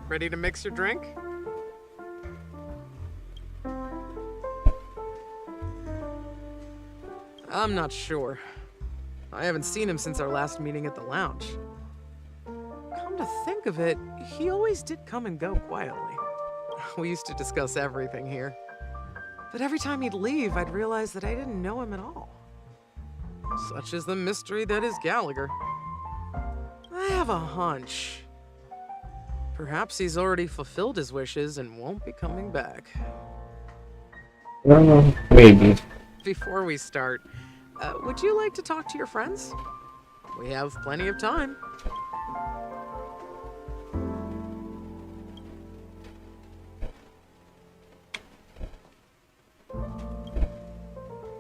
Speaker 15: Ready to mix your drink? I'm not sure. I haven't seen him since our last meeting at the lounge. Come to think of it, he always did come and go quietly. We used to discuss everything here. But every time he'd leave, I'd realize that I didn't know him at all. Such is the mystery that is Gallagher. I have a hunch. Perhaps he's already fulfilled his wishes and won't be coming back.
Speaker 2: Maybe.
Speaker 15: Before we start, would you like to talk to your friends? We have plenty of time.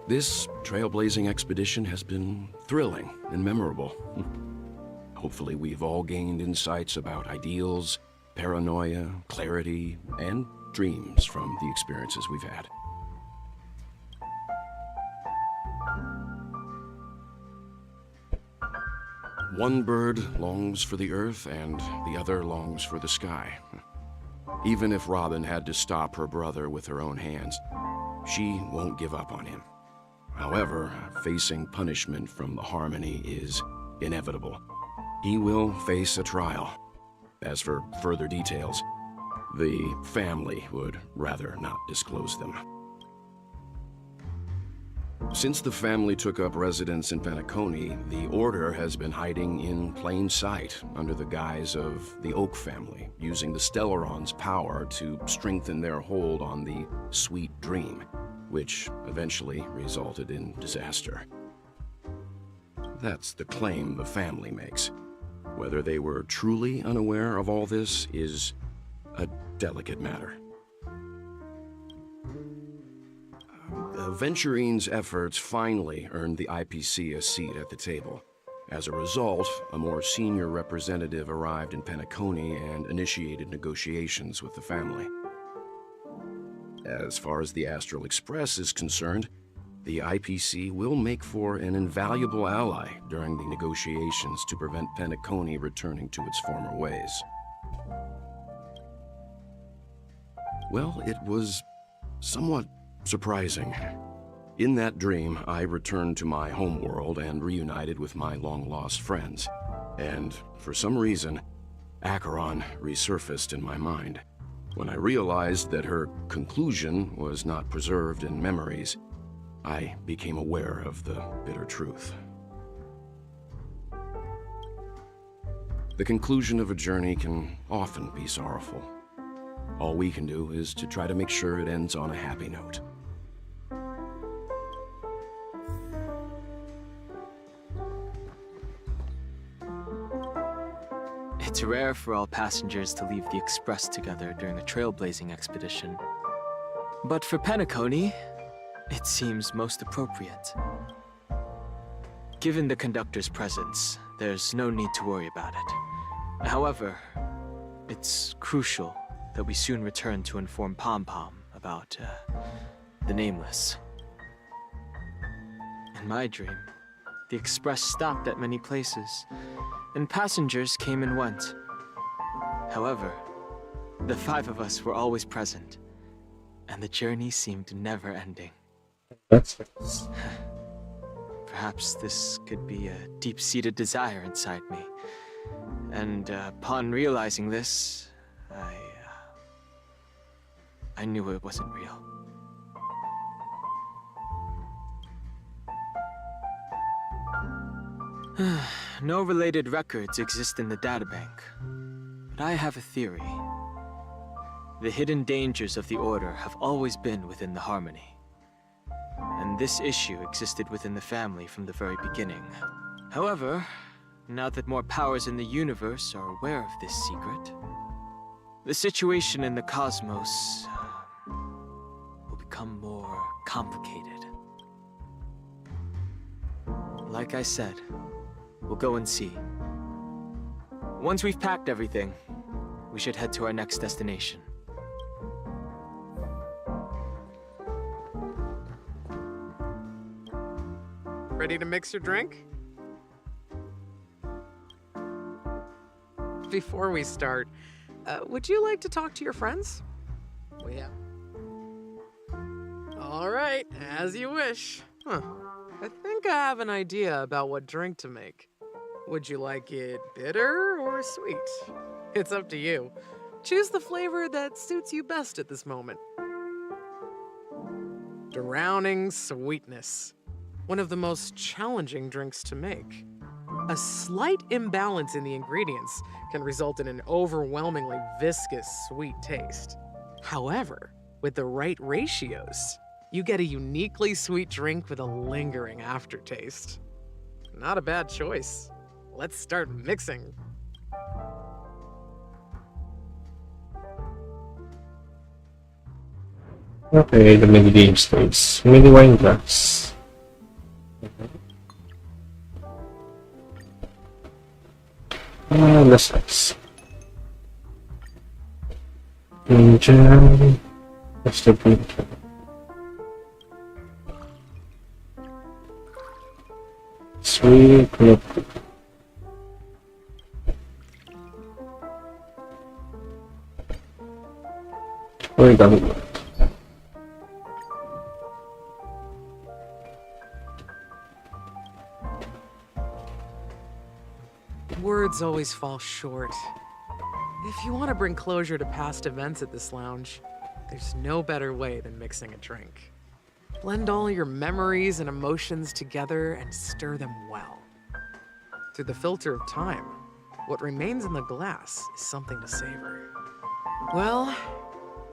Speaker 14: This trailblazing expedition has been thrilling and memorable. Hopefully we've all gained insights about ideals, paranoia, clarity, and dreams from the experiences we've had. One bird longs for the earth and the other longs for the sky. Even if Robin had to stop her brother with her own hands, she won't give up on him. However, facing punishment from the Harmony is inevitable. He will face a trial. As for further details, the family would rather not disclose them. Since the family took up residence in Penacony, the Order has been hiding in plain sight under the guise of the Oak family, using the Stellaron's power to strengthen their hold on the Sweet Dream, which eventually resulted in disaster. That's the claim the family makes. Whether they were truly unaware of all this is a delicate matter. Venturine's efforts finally earned the IPC a seat at the table. As a result, a more senior representative arrived in Penacony and initiated negotiations with the family. As far as the Astral Express is concerned, the IPC will make for an invaluable ally during the negotiations to prevent Penacony returning to its former ways. Well, it was somewhat surprising. In that dream, I returned to my homeworld and reunited with my long-lost friends. And for some reason, Acheron resurfaced in my mind. When I realized that her conclusion was not preserved in memories, I became aware of the bitter truth. The conclusion of a journey can often be sorrowful. All we can do is to try to make sure it ends on a happy note.
Speaker 13: It's rare for all passengers to leave the Express together during a trailblazing expedition. But for Penacony, it seems most appropriate. Given the conductor's presence, there's no need to worry about it. However, it's crucial that we soon return to inform Pom Pom about, the Nameless. In my dream, the Express stopped at many places, and passengers came and went. However, The 5 of us were always present, and the journey seemed never ending.
Speaker 2: That's
Speaker 13: Perhaps this could be a deep-seated desire inside me. And upon realizing this, I knew it wasn't real. No related records exist in the databank, but I have a theory. The hidden dangers of the Order have always been within the Harmony. And this issue existed within the family from the very beginning. However, now that more powers in the universe are aware of this secret, the situation in the cosmos will become more complicated. Like I said, we'll go and see. Once we've packed everything, we should head to our next destination.
Speaker 15: Ready to mix your drink? Before we start, would you like to talk to your friends? Yeah. All right, as you wish. Huh. I think I have an idea about what drink to make. Would you like it bitter or sweet? It's up to you. Choose the flavor that suits you best at this moment. Drowning sweetness. One of the most challenging drinks to make. A slight imbalance in the ingredients can result in an overwhelmingly viscous, sweet taste. However, with the right ratios, you get a uniquely sweet drink with a lingering aftertaste. Not a bad choice. Let's start mixing.
Speaker 2: Okay, the mini game stage. Mini wine glass. Let's mix. Ginger. That's the green. Sweet milk. We're done with it.
Speaker 15: Words always fall short. If you want to bring closure to past events at this lounge, there's no better way than mixing a drink. Blend all your memories and emotions together and stir them well. Through the filter of time, what remains in the glass is something to savor. Well,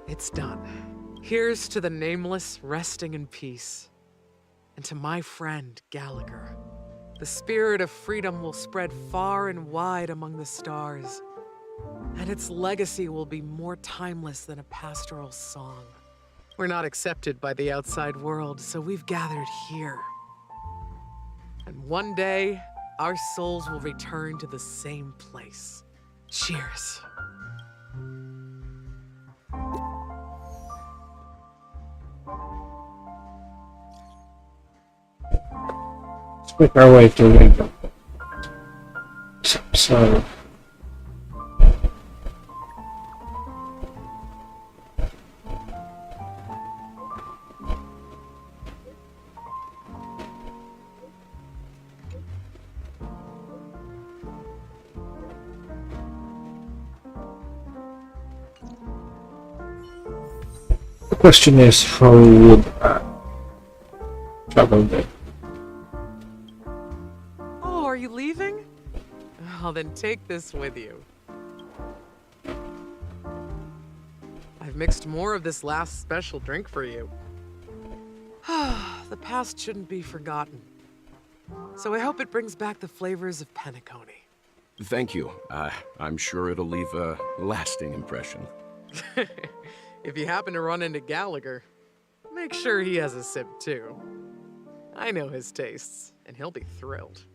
Speaker 15: it's done. Here's to the nameless resting in peace. And to my friend, Gallagher. The spirit of freedom will spread far and wide among the stars, and its legacy will be more timeless than a pastoral song. We're not accepted by the outside world, so we've gathered here. And one day, our souls will return to the same place. Cheers.
Speaker 2: Let's make our way to the so. The question is, how would I travel there?
Speaker 15: Oh, are you leaving? Well, then take this with you. I've mixed more of this last special drink for you. The past shouldn't be forgotten. So I hope it brings back the flavors of Penacony.
Speaker 14: Thank you. I'm sure it'll leave a lasting impression.
Speaker 15: If you happen to run into Gallagher, make sure he has a sip too. I know his tastes, and he'll be thrilled.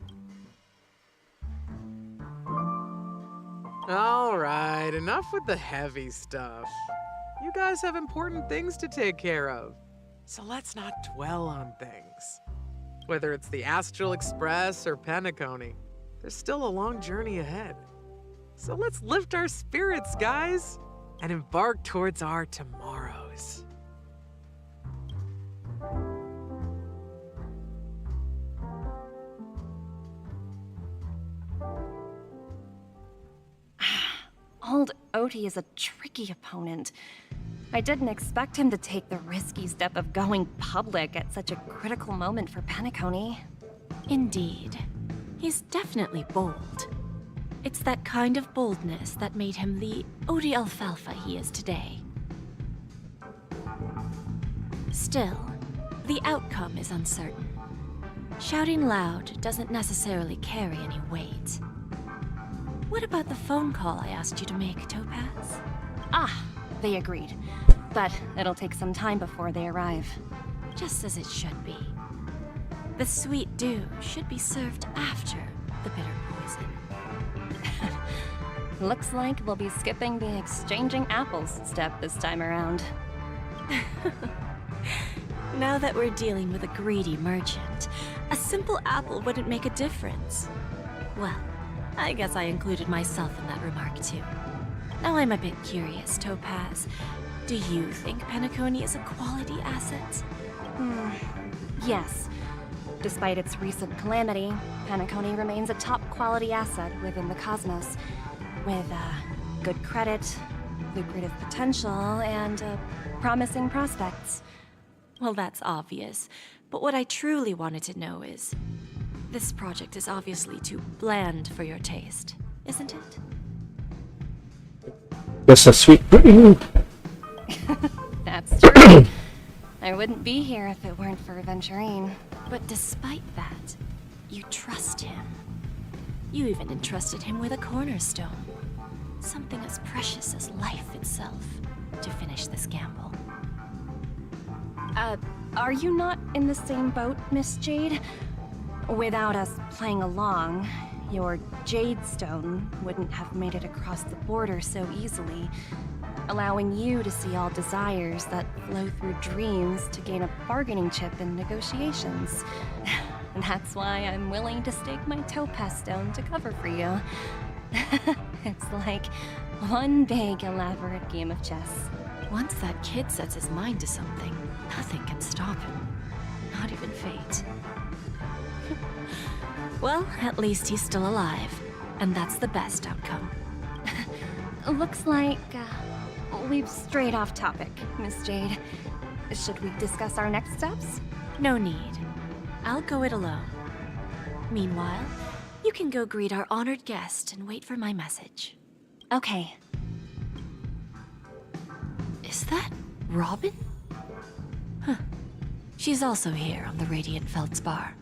Speaker 15: All right, enough with the heavy stuff. You guys have important things to take care of, so let's not dwell on things. Whether it's the Astral Express or Penacony, there's still a long journey ahead. So let's lift our spirits, guys, and embark towards our tomorrows.
Speaker 8: Old Odie is a tricky opponent. I didn't expect him to take the risky step of going public at such a critical moment for Penacony.
Speaker 4: Indeed. He's definitely bold. It's that kind of boldness that made him the Odie Alfalfa he is today. Still, the outcome is uncertain. Shouting loud doesn't necessarily carry any weight. What about the phone call I asked you to make, Topaz?
Speaker 8: Ah, they agreed. But it'll take some time before they arrive.
Speaker 4: Just as it should be. The sweet dew should be served after the bitter poison.
Speaker 8: Looks like we'll be skipping the exchanging apples step this time around.
Speaker 4: Now that we're dealing with a greedy merchant, a simple apple wouldn't make a difference. Well, I guess I included myself in that remark too. Now I'm a bit curious, Topaz. Do you think Penacony is a quality asset?
Speaker 8: Yes. Despite its recent calamity, Penacony remains a top-quality asset within the cosmos, with good credit, lucrative potential, and promising prospects.
Speaker 4: Well, that's obvious, but what I truly wanted to know is... This project is obviously too bland for your taste, isn't it?
Speaker 2: That's a sweet dream.
Speaker 8: That's true. I wouldn't be here if it weren't for Aventurine.
Speaker 4: But despite that, you trust him. You even entrusted him with a cornerstone. Something as precious as life itself, to finish this gamble.
Speaker 8: Are you not in the same boat, Miss Jade? Without us playing along, your Jade Stone wouldn't have made it across the border so easily, allowing you to see all desires that flow through dreams to gain a bargaining chip in negotiations. That's why I'm willing to stake my Topaz Stone to cover for you. It's like one big, elaborate game of chess.
Speaker 4: Once that kid sets his mind to something, nothing can stop him. Not even fate. Well, at least he's still alive, and that's the best outcome.
Speaker 8: Looks like we've strayed off topic, Miss Jade. Should we discuss our next steps?
Speaker 4: No need. I'll go it alone. Meanwhile, you can go greet our honored guest and wait for my message.
Speaker 8: Okay.
Speaker 4: Is that Robin? Huh. She's also here on the Radiant Feldspar.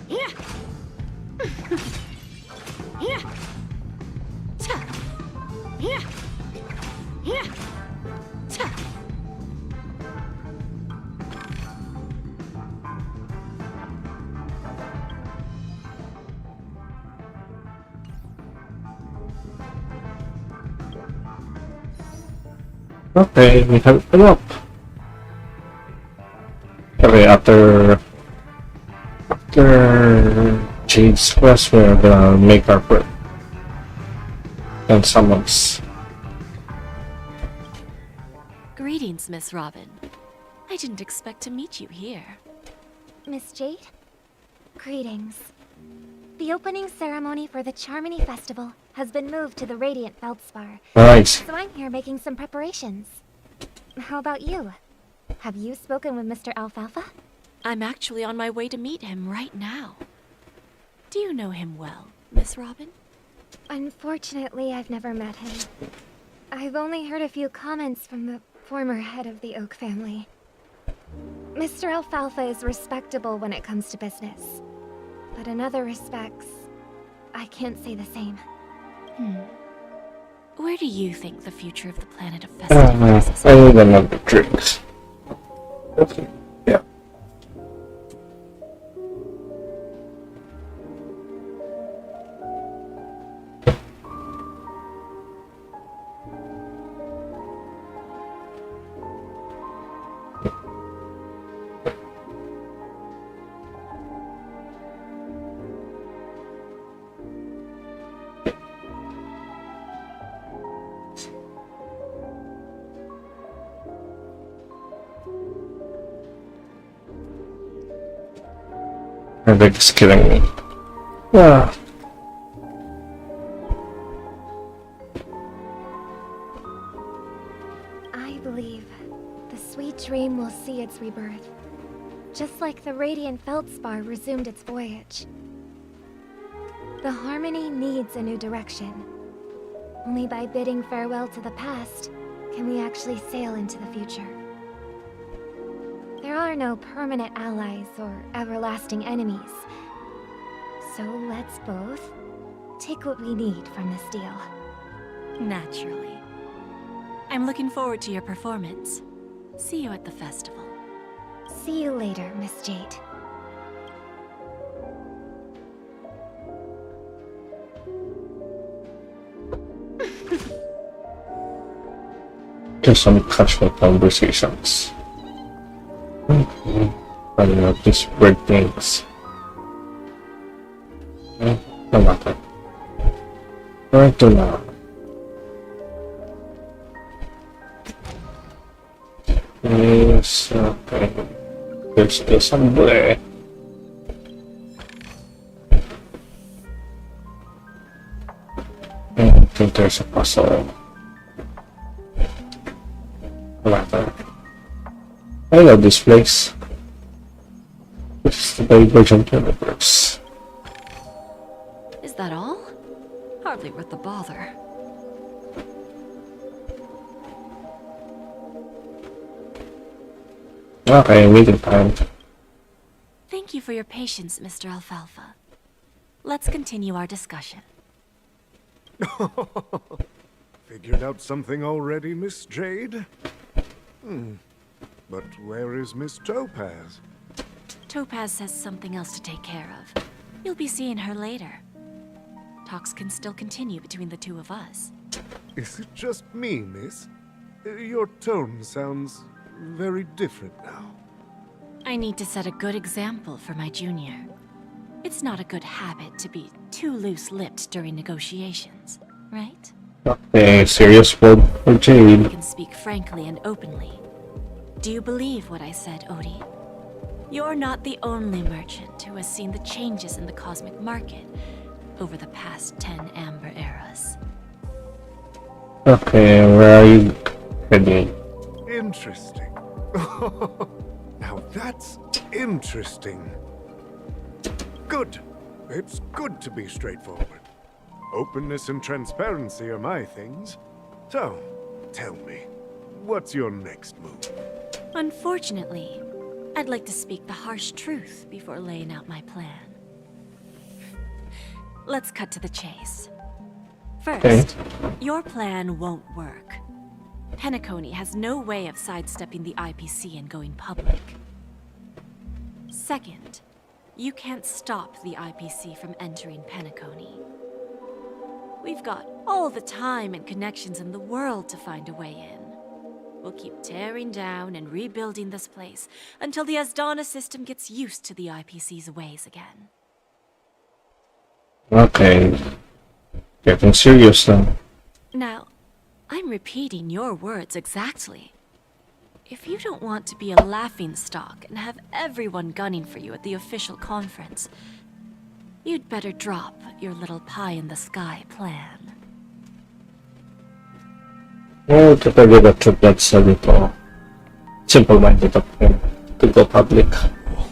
Speaker 6: Yeah. Yeah. Yeah. Yeah.
Speaker 2: Okay, we have it up. Okay, after Jade's quest, we're gonna make our trip and summons.
Speaker 4: Greetings, Miss Robin. I didn't expect to meet you here.
Speaker 5: Miss Jade? Greetings. The opening ceremony for the Charmony Festival has been moved to the Radiant Feldspar.
Speaker 2: Nice.
Speaker 5: So I'm here making some preparations. How about you? Have you spoken with Mr. Alfalfa?
Speaker 4: I'm actually on my way to meet him right now. Do you know him well, Miss Robin?
Speaker 5: Unfortunately, I've never met him. I've only heard a few comments from the former head of the Oak family. Mr. Alfalfa is respectable when it comes to business. But in other respects, I can't say the same.
Speaker 4: Where do you think the future of the planet of festivities is?
Speaker 2: I need another drinks. Okay. Yeah. And they're just killing me. Ah.
Speaker 6: I believe the sweet dream will see its rebirth, just like the radiant feldspar resumed its voyage. The Harmony needs a new direction. Only by bidding farewell to the past can we actually sail into the future. There are no permanent allies or everlasting enemies. So let's both take what we need from this deal.
Speaker 4: Naturally. I'm looking forward to your performance. See you at the festival.
Speaker 6: See you later, Miss Jade.
Speaker 2: Just some casual conversations. I don't know, just weird things. No matter. Right to now. Yes, okay. There's still some bleh. I think there's a puzzle. No matter. I love this place. This is the Divergent Universe.
Speaker 4: Is that all? Hardly worth the bother.
Speaker 2: Okay, waiting time.
Speaker 4: Thank you for your patience, Mr. Alfalfa. Let's continue our discussion.
Speaker 12: Figured out something already, Miss Jade? But where is Miss Topaz?
Speaker 4: Topaz has something else to take care of. You'll be seeing her later. Talks can still continue between the two of us.
Speaker 12: Is it just me, miss? Your tone sounds very different now.
Speaker 4: I need to set a good example for my junior. It's not a good habit to be too loose-lipped during negotiations, right?
Speaker 2: Okay, serious word for
Speaker 4: We
Speaker 2: Jade.
Speaker 4: can speak frankly and openly. Do you believe what I said, Odie? You're not the only merchant who has seen the changes in the cosmic market over the past 10 Amber Eras.
Speaker 2: Okay, where are you heading?
Speaker 12: Interesting. Now that's interesting. Good. It's good to be straightforward. Openness and transparency are my things. So, tell me, what's your next move?
Speaker 4: Unfortunately, I'd like to speak the harsh truth before laying out my plan. Let's cut to the chase. First, your plan won't work. Penacony has no way of sidestepping the IPC and going public. Second, you can't stop the IPC from entering Penacony. We've got all the time and connections in the world to find a way in. We'll keep tearing down and rebuilding this place until the Asdana system gets used to the IPC's ways again.
Speaker 2: Okay. Getting serious now.
Speaker 4: Now, I'm repeating your words exactly. If you don't want to be a laughingstock and have everyone gunning for you at the official conference, you'd better drop your little pie-in-the-sky plan.
Speaker 2: Well, to tell you the truth, that's a little simple-minded of him to go public.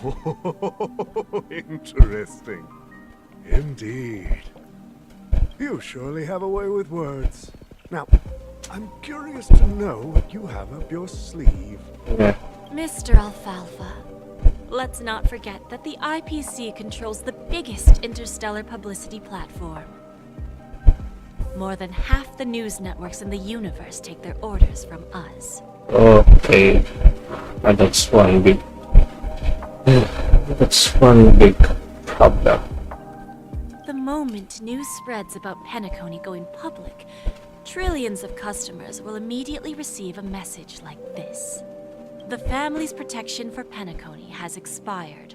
Speaker 12: Oh, interesting. Indeed. You surely have a way with words. Now, I'm curious to know what you have up your sleeve.
Speaker 2: Yeah.
Speaker 4: Mr. Alfalfa, let's not forget that the IPC controls the biggest interstellar publicity platform. More than half the news networks in the universe take their orders from us.
Speaker 2: Okay. And that's one big... That's one big problem.
Speaker 4: The moment news spreads about Penacony going public, trillions of customers will immediately receive a message like this. The family's protection for Penacony has expired.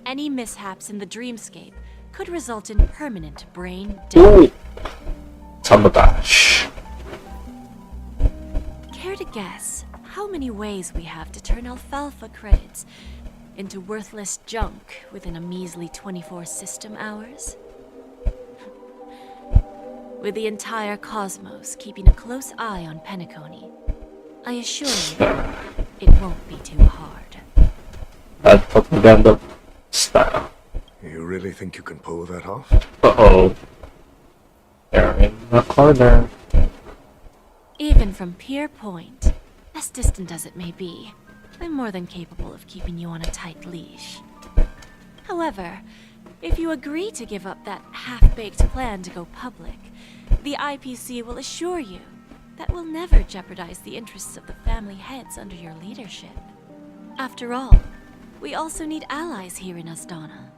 Speaker 4: Any mishaps in the dreamscape could result in permanent brain death.
Speaker 2: Ooh. Sabotage.
Speaker 4: Care to guess how many ways we have to turn alfalfa credits into worthless junk within a measly 24 system hours? With the entire cosmos keeping a close eye on Penacony, I assure you, it won't be too hard.
Speaker 2: Bad propaganda style.
Speaker 12: You really think you can pull that off?
Speaker 2: Uh-oh. They're in the corner.
Speaker 4: Even from Pier Point, as distant as it may be, I'm more than capable of keeping you on a tight leash. However, if you agree to give up that half-baked plan to go public, the IPC will assure you that we'll never jeopardize the interests of the family heads under your leadership. After all, we also need allies here in Asdana.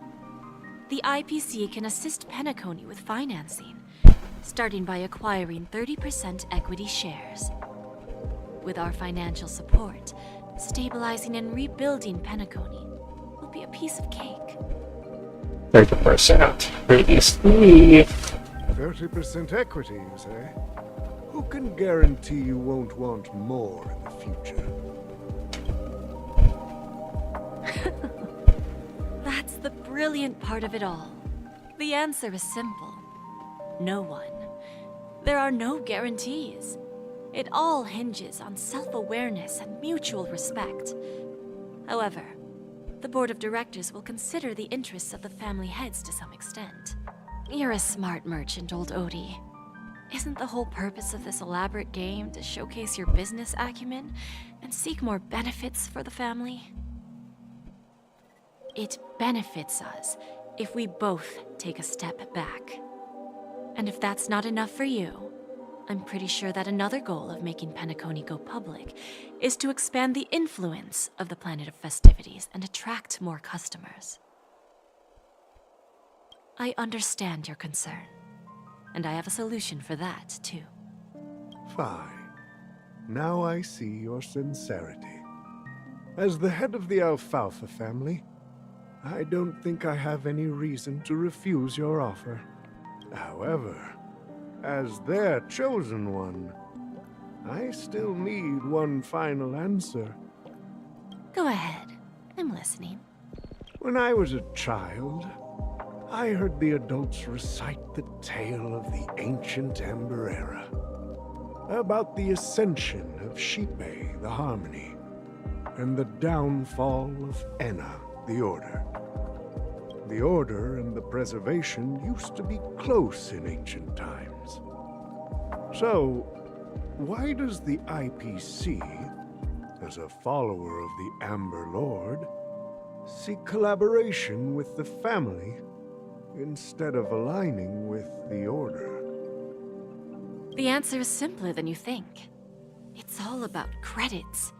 Speaker 4: The IPC can assist Penacony with financing, starting by acquiring 30% equity shares. With our financial support, stabilizing and rebuilding Penacony will be a piece of cake.
Speaker 2: 30%. Pretty steep.
Speaker 12: 30% equity, you say? Who can guarantee you won't want more in the future?
Speaker 4: That's the brilliant part of it all. The answer is simple. No one. There are no guarantees. It all hinges on self-awareness and mutual respect. However, the board of directors will consider the interests of the family heads to some extent. You're a smart merchant, old Odie. Isn't the whole purpose of this elaborate game to showcase your business acumen and seek more benefits for the family? It benefits us if we both take a step back. And if that's not enough for you, I'm pretty sure that another goal of making Penacony go public is to expand the influence of the Planet of Festivities and attract more customers. I understand your concern, and I have a solution for that, too.
Speaker 12: Fine. Now I see your sincerity. As the head of the Alfalfa family, I don't think I have any reason to refuse your offer. However, as their chosen one, I still need one final answer.
Speaker 4: Go ahead. I'm listening.
Speaker 12: When I was a child, I heard the adults recite the tale of the ancient Ember Era, about the ascension of Shipe, the Harmony, and the downfall of Enna, the Order. The Order and the Preservation used to be close in ancient times. So, why does the IPC, as a follower of the Amber Lord, seek collaboration with the family instead of aligning with the Order?
Speaker 4: The answer is simpler than you think. It's all about credits.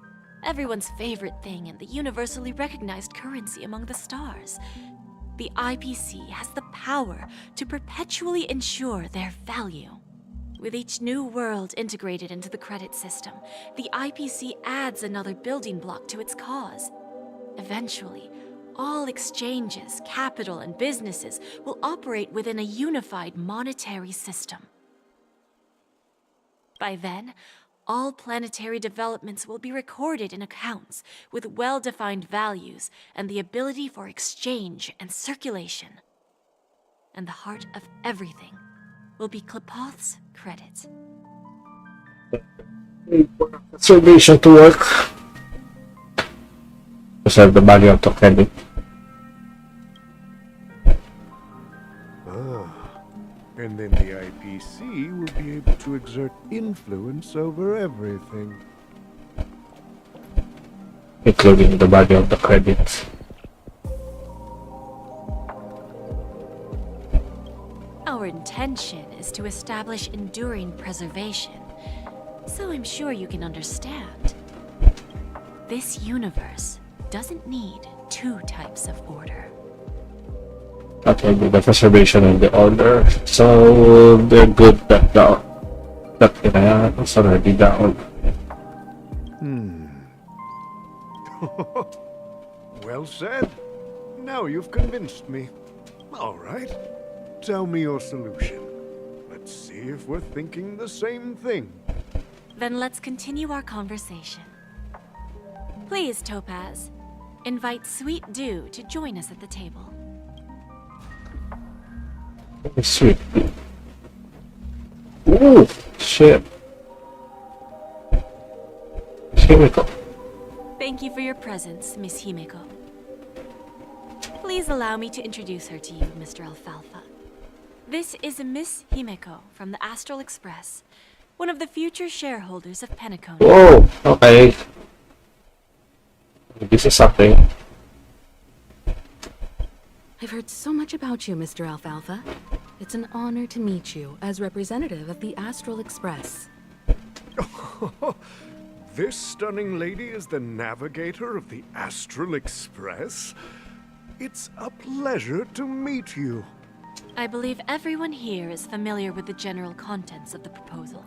Speaker 4: Everyone's favorite thing and the universally recognized currency among the stars. The IPC has the power to perpetually ensure their value. With each new world integrated into the credit system, the IPC adds another building block to its cause. Eventually, all exchanges, capital, and businesses will operate within a unified monetary system. By then, all planetary developments will be recorded in accounts with well-defined values and the ability for exchange and circulation. And the heart of everything will be Klepoth's credit.
Speaker 2: Conservation to work. Preserve the value of the credit.
Speaker 12: And then the IPC will be able to exert influence over everything.
Speaker 2: Including the value of the credits.
Speaker 4: Our intention is to establish enduring preservation, so I'm sure you can understand. This universe doesn't need two types of order.
Speaker 2: That will be the preservation and the order. So they're good that down. That is already down.
Speaker 12: Well said. Now you've convinced me. All right. Tell me your solution. Let's see if we're thinking the same thing.
Speaker 4: Then let's continue our conversation. Please, Topaz, invite Sweet Dew to join us at the table.
Speaker 2: Sweet. Ooh, shit. Himeko.
Speaker 4: Thank you for your presence, Miss Himeko. Please allow me to introduce her to you, Mr. Alfalfa. This is Miss Himeko from the Astral Express, one of the future shareholders of Penacony.
Speaker 2: Whoa, okay. This is something.
Speaker 16: I've heard so much about you, Mr. Alfalfa. It's an honor to meet you as representative of the Astral Express.
Speaker 12: This stunning lady is the navigator of the Astral Express? It's a pleasure to meet you.
Speaker 4: I believe everyone here is familiar with the general contents of the proposal.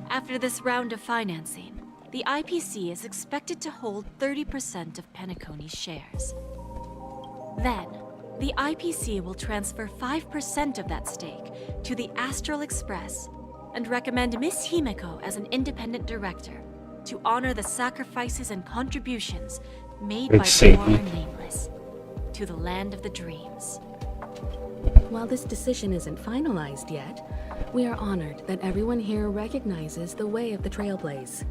Speaker 4: After this round of financing, the IPC is expected to hold 30% of Penacony's shares. Then, the IPC will transfer 5% of that stake to the Astral Express and recommend Miss Himeko as an independent director to honor the sacrifices and contributions made by the former Nameless to the land of the dreams.
Speaker 16: While this decision isn't finalized yet, we are honored that everyone here recognizes the way of the Trailblaze.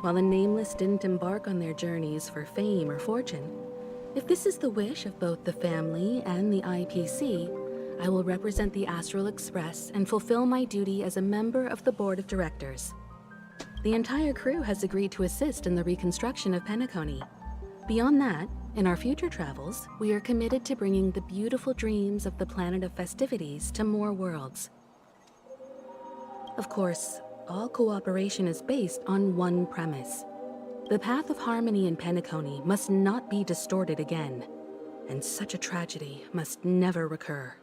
Speaker 16: While the Nameless didn't embark on their journeys for fame or fortune, if this is the wish of both the family and the IPC, I will represent the Astral Express and fulfill my duty as a member of the board of directors. The entire crew has agreed to assist in the reconstruction of Penacony. Beyond that, in our future travels, we are committed to bringing the beautiful dreams of the planet of festivities to more worlds. Of course, all cooperation is based on one premise. The path of harmony in Penacony must not be distorted again, and such a tragedy must never recur.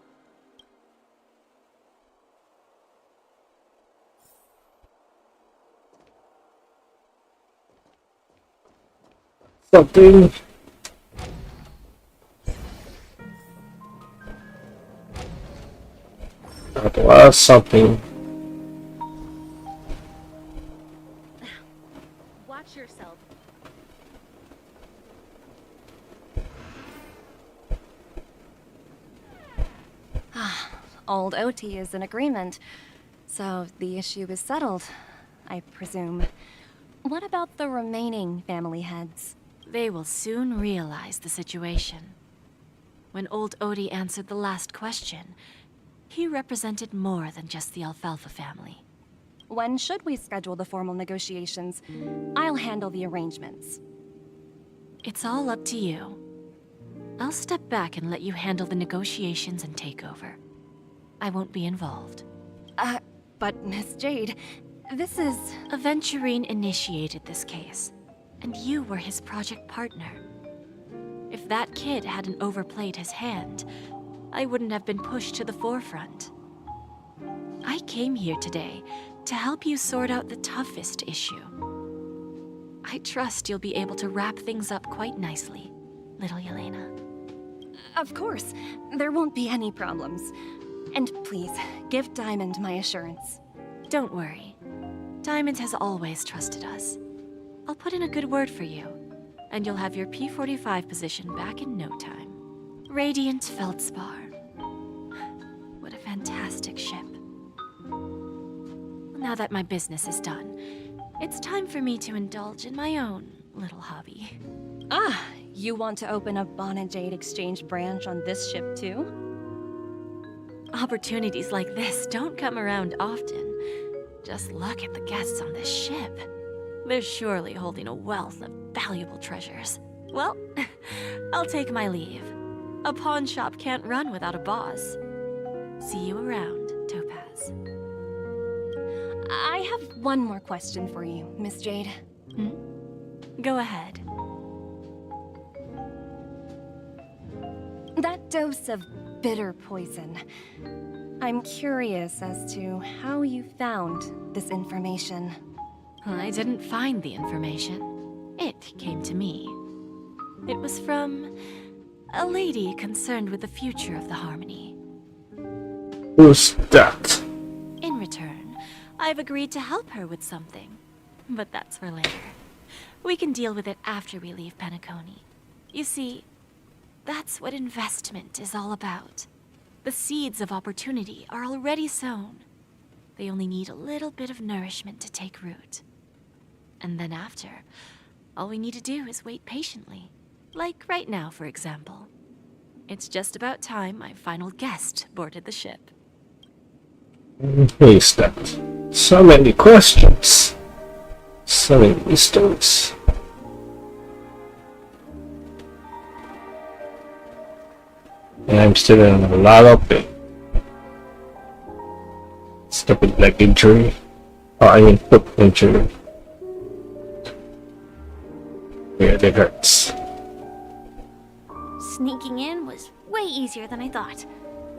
Speaker 2: Something. That was something.
Speaker 6: Watch yourself.
Speaker 8: Old OT is in agreement, so the issue is settled, I presume. What about the remaining family heads?
Speaker 4: They will soon realize the situation. When old Odie answered the last question, he represented more than just the Alfalfa family.
Speaker 8: When should we schedule the formal negotiations? I'll handle the arrangements.
Speaker 4: It's all up to you. I'll step back and let you handle the negotiations and takeover. I won't be involved.
Speaker 8: But Miss Jade, this is...
Speaker 4: Aventurine initiated this case, and you were his project partner. If that kid hadn't overplayed his hand, I wouldn't have been pushed to the forefront. I came here today to help you sort out the toughest issue. I trust you'll be able to wrap things up quite nicely, little Yelena.
Speaker 8: Of course, there won't be any problems. And please, give Diamond my assurance.
Speaker 4: Don't worry. Diamond has always trusted us. I'll put in a good word for you, and you'll have your P-45 position back in no time. Radiant Feldspar. What a fantastic ship. Now that my business is done, it's time for me to indulge in my own little hobby.
Speaker 8: You want to open a Bon & Jade exchange branch on this ship too?
Speaker 4: Opportunities like this don't come around often. Just look at the guests on this ship. They're surely holding a wealth of valuable treasures. Well, I'll take my leave. A pawn shop can't run without a boss. See you around, Topaz.
Speaker 8: I have one more question for you, Miss Jade.
Speaker 4: Go ahead.
Speaker 8: That dose of bitter poison. I'm curious as to how you found this information.
Speaker 4: I didn't find the information. It came to me. It was from a lady concerned with the future of the Harmony.
Speaker 2: Who's that?
Speaker 4: In return, I've agreed to help her with something. But that's for later. We can deal with it after we leave Penacony. You see, that's what investment is all about. The seeds of opportunity are already sown. They only need a little bit of nourishment to take root. And then after, all we need to do is wait patiently. Like right now, for example. It's just about time my final guest boarded the ship.
Speaker 2: Hey, Steph. So many questions. So many mysteries. And I'm still in a lot of pain. Stupid leg injury. Oh, I mean foot injury. Really hurts.
Speaker 6: Sneaking in was way easier than I thought.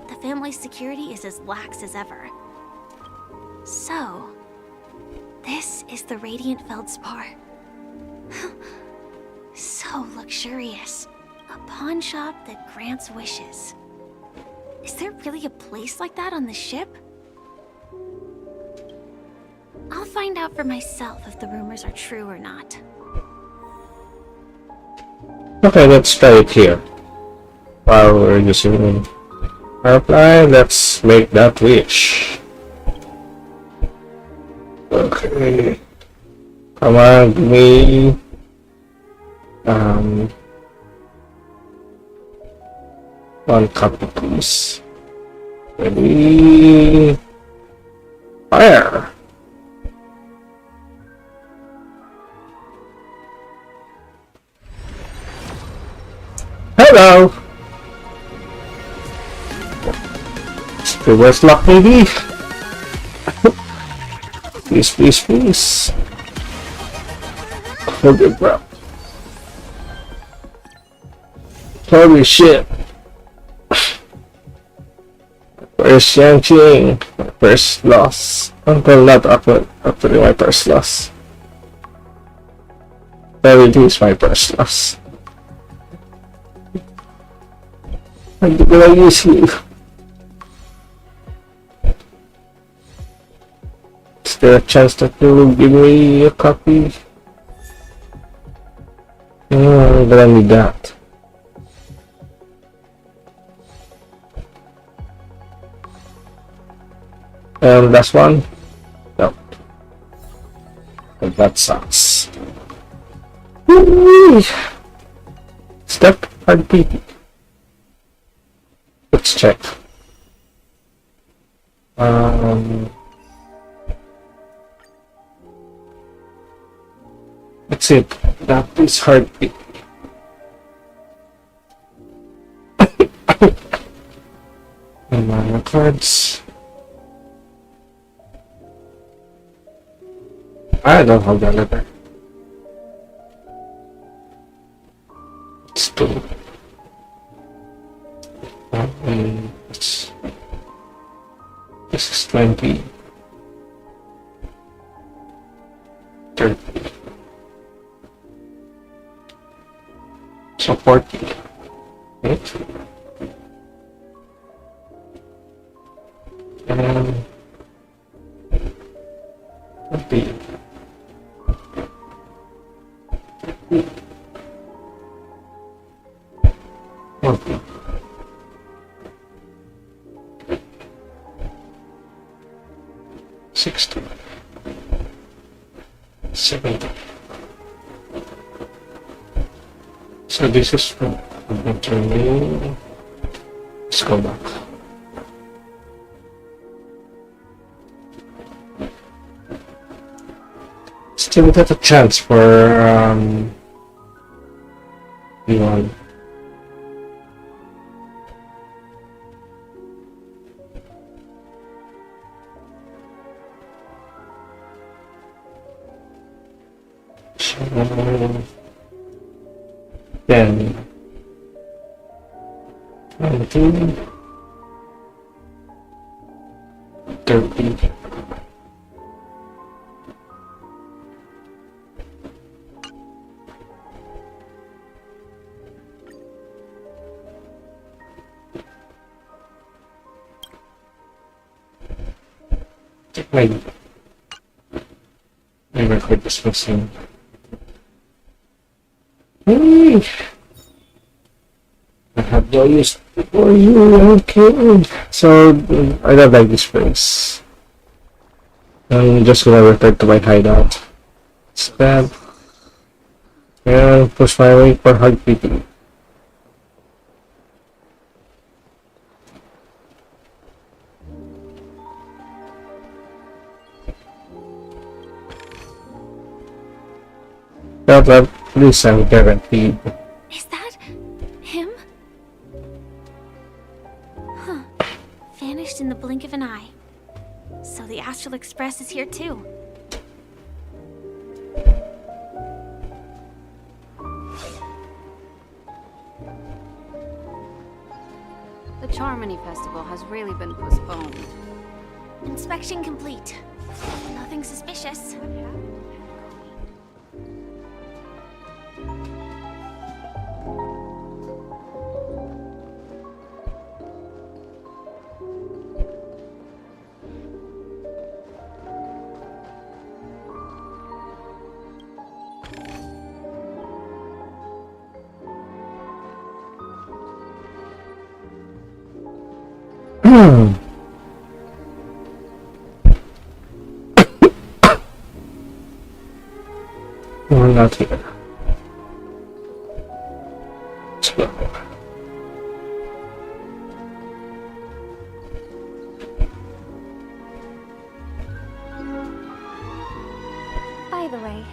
Speaker 6: The family's security is as lax as ever. So, this is the Radiant Feldspar. So luxurious. A pawn shop that grants wishes. Is there really a place like that on the ship? I'll find out for myself if the rumors are true or not.
Speaker 2: Okay, let's try it here. While we're using our plan, let's make that wish. Okay. Come on, give me one copy, please. Ready? Fire! Hello! Reverse lock, maybe? Please, please, please. Hold your breath. Holy shit. Where's Yanqing? My first loss. Until not actually my first loss. But it is my first loss. I'm gonna use you. Is there a chance that you will give me a copy? No, I'm gonna need that. Last one? No. That sucks. Woo-wee. Step RP. Let's check. That's it. That is heartbeat. And my cards. I don't have that letter. It's two. This is 20. 30. So 40. Right? And 50. Okay. 60. 70. So this is from turning. Let's go back. Still got a chance for V1. Then 19, 30. My record is missing. Okay. I have no use for you. Okay. So I don't like this place. I'm just gonna return to my hideout. Stab. And push my way for hard beating. That at least I'm guaranteed.
Speaker 6: Is that him? Huh. Vanished in the blink of an eye. So the Astral Express is here too.
Speaker 17: The Charmony Festival has really been postponed.
Speaker 6: Inspection complete. Nothing suspicious.
Speaker 2: We're not here. Let's go.
Speaker 3: By the way,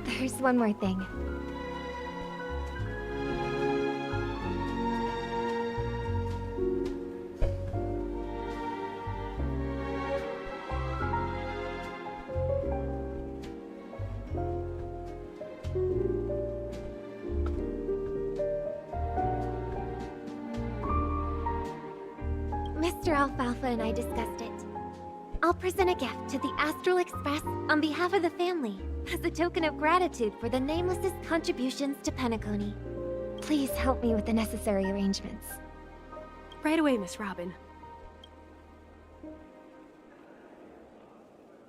Speaker 3: there's one more thing. Mr. Alfalfa and I discussed it. I'll present a gift to the Astral Express on behalf of the family as a token of gratitude for the Nameless's contributions to Penacony. Please help me with the necessary arrangements.
Speaker 10: Right away, Miss Robin.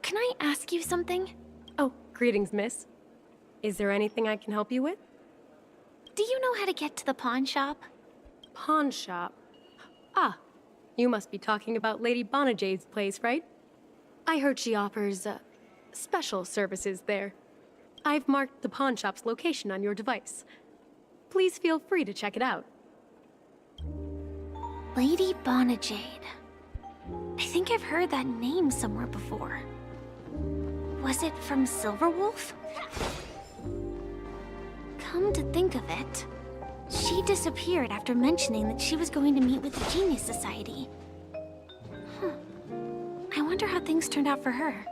Speaker 6: Can I ask you something?
Speaker 10: Oh, greetings, miss. Is there anything I can help you with?
Speaker 6: Do you know how to get to the pawn shop?
Speaker 10: Pawn shop? Ah, you must be talking about Lady Bonajade's place, right? I heard she offers, special services there. I've marked the pawn shop's location on your device. Please feel free to check it out.
Speaker 6: Lady Bonajade. I think I've heard that name somewhere before. Was it from Silverwolf? Come to think of it, she disappeared after mentioning that she was going to meet with the Genius Society. I wonder how things turned out for her.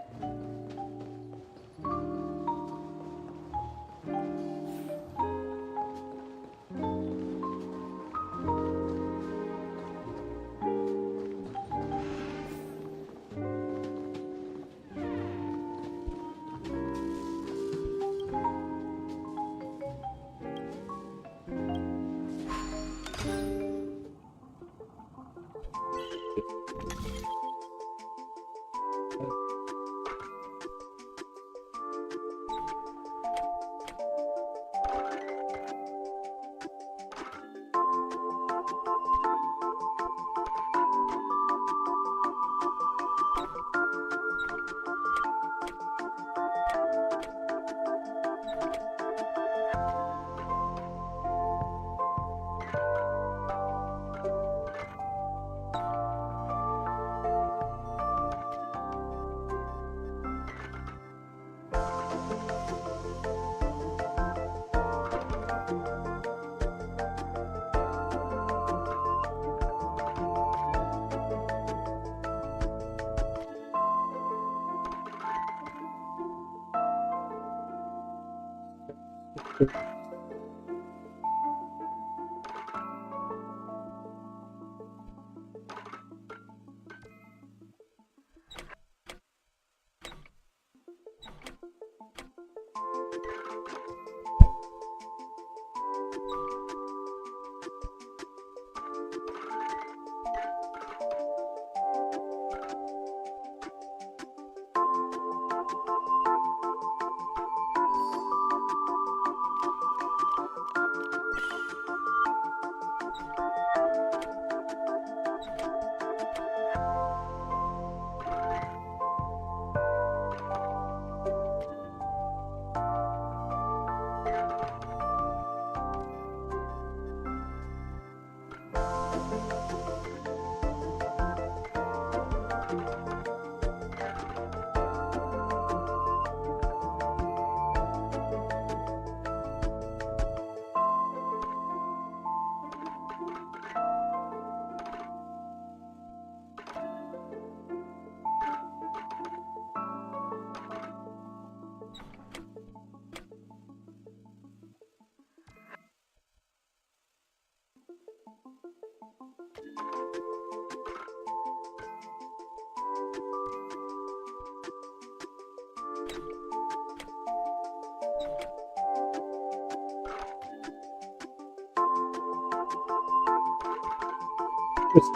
Speaker 2: Let's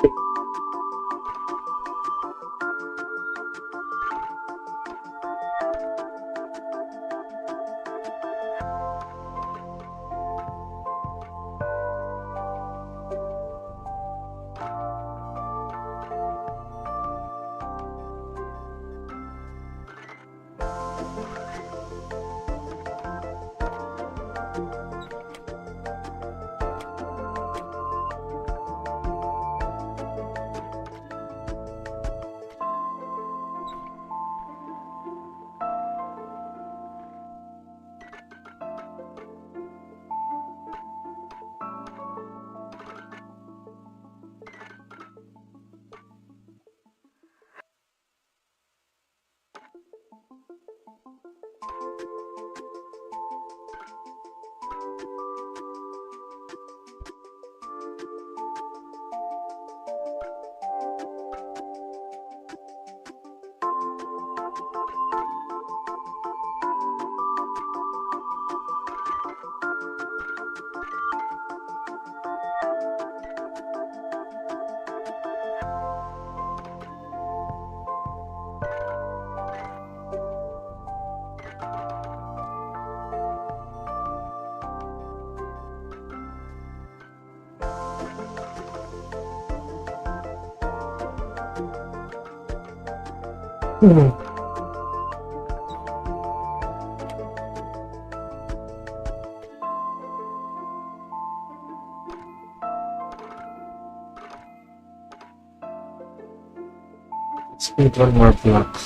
Speaker 2: need one more block.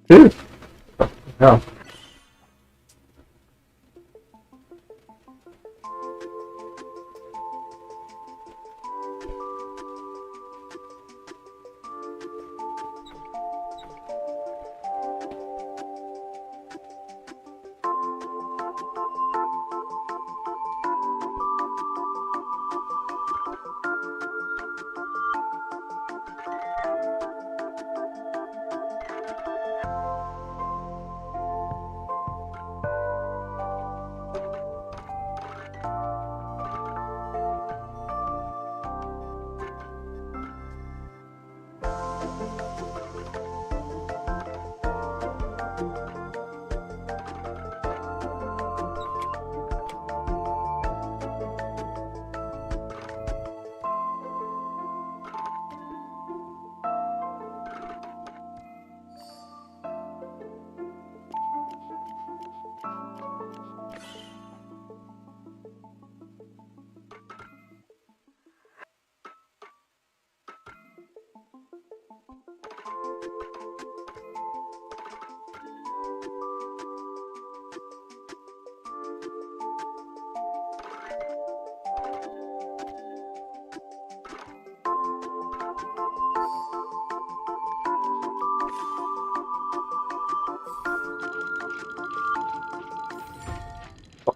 Speaker 2: Dude. Yeah.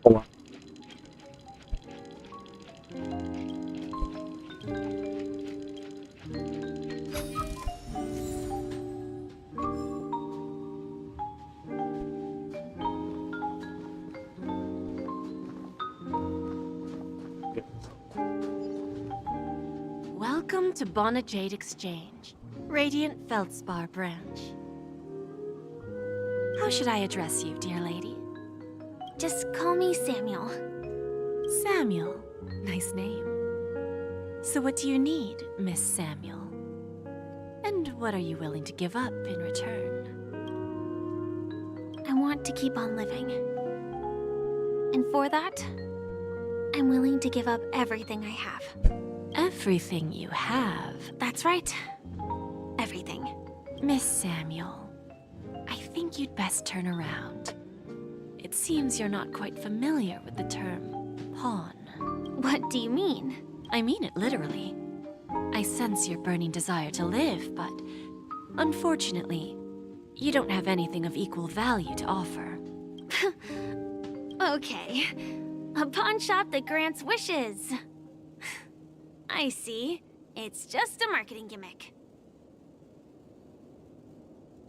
Speaker 2: Oh.
Speaker 4: Welcome to Bonajade Exchange, Radiant Feldspar branch. How should I address you, dear lady?
Speaker 6: Just call me Samuel.
Speaker 4: Samuel. Nice name. So what do you need, Miss Samuel? And what are you willing to give up in return?
Speaker 6: I want to keep on living. And for that, I'm willing to give up everything I have.
Speaker 4: Everything you have?
Speaker 6: That's right. Everything.
Speaker 4: Miss Samuel, I think you'd best turn around. It seems you're not quite familiar with the term pawn.
Speaker 6: What do you mean?
Speaker 4: I mean it literally. I sense your burning desire to live, but unfortunately, you don't have anything of equal value to offer.
Speaker 6: Okay. A pawn shop that grants wishes. I see. It's just a marketing gimmick.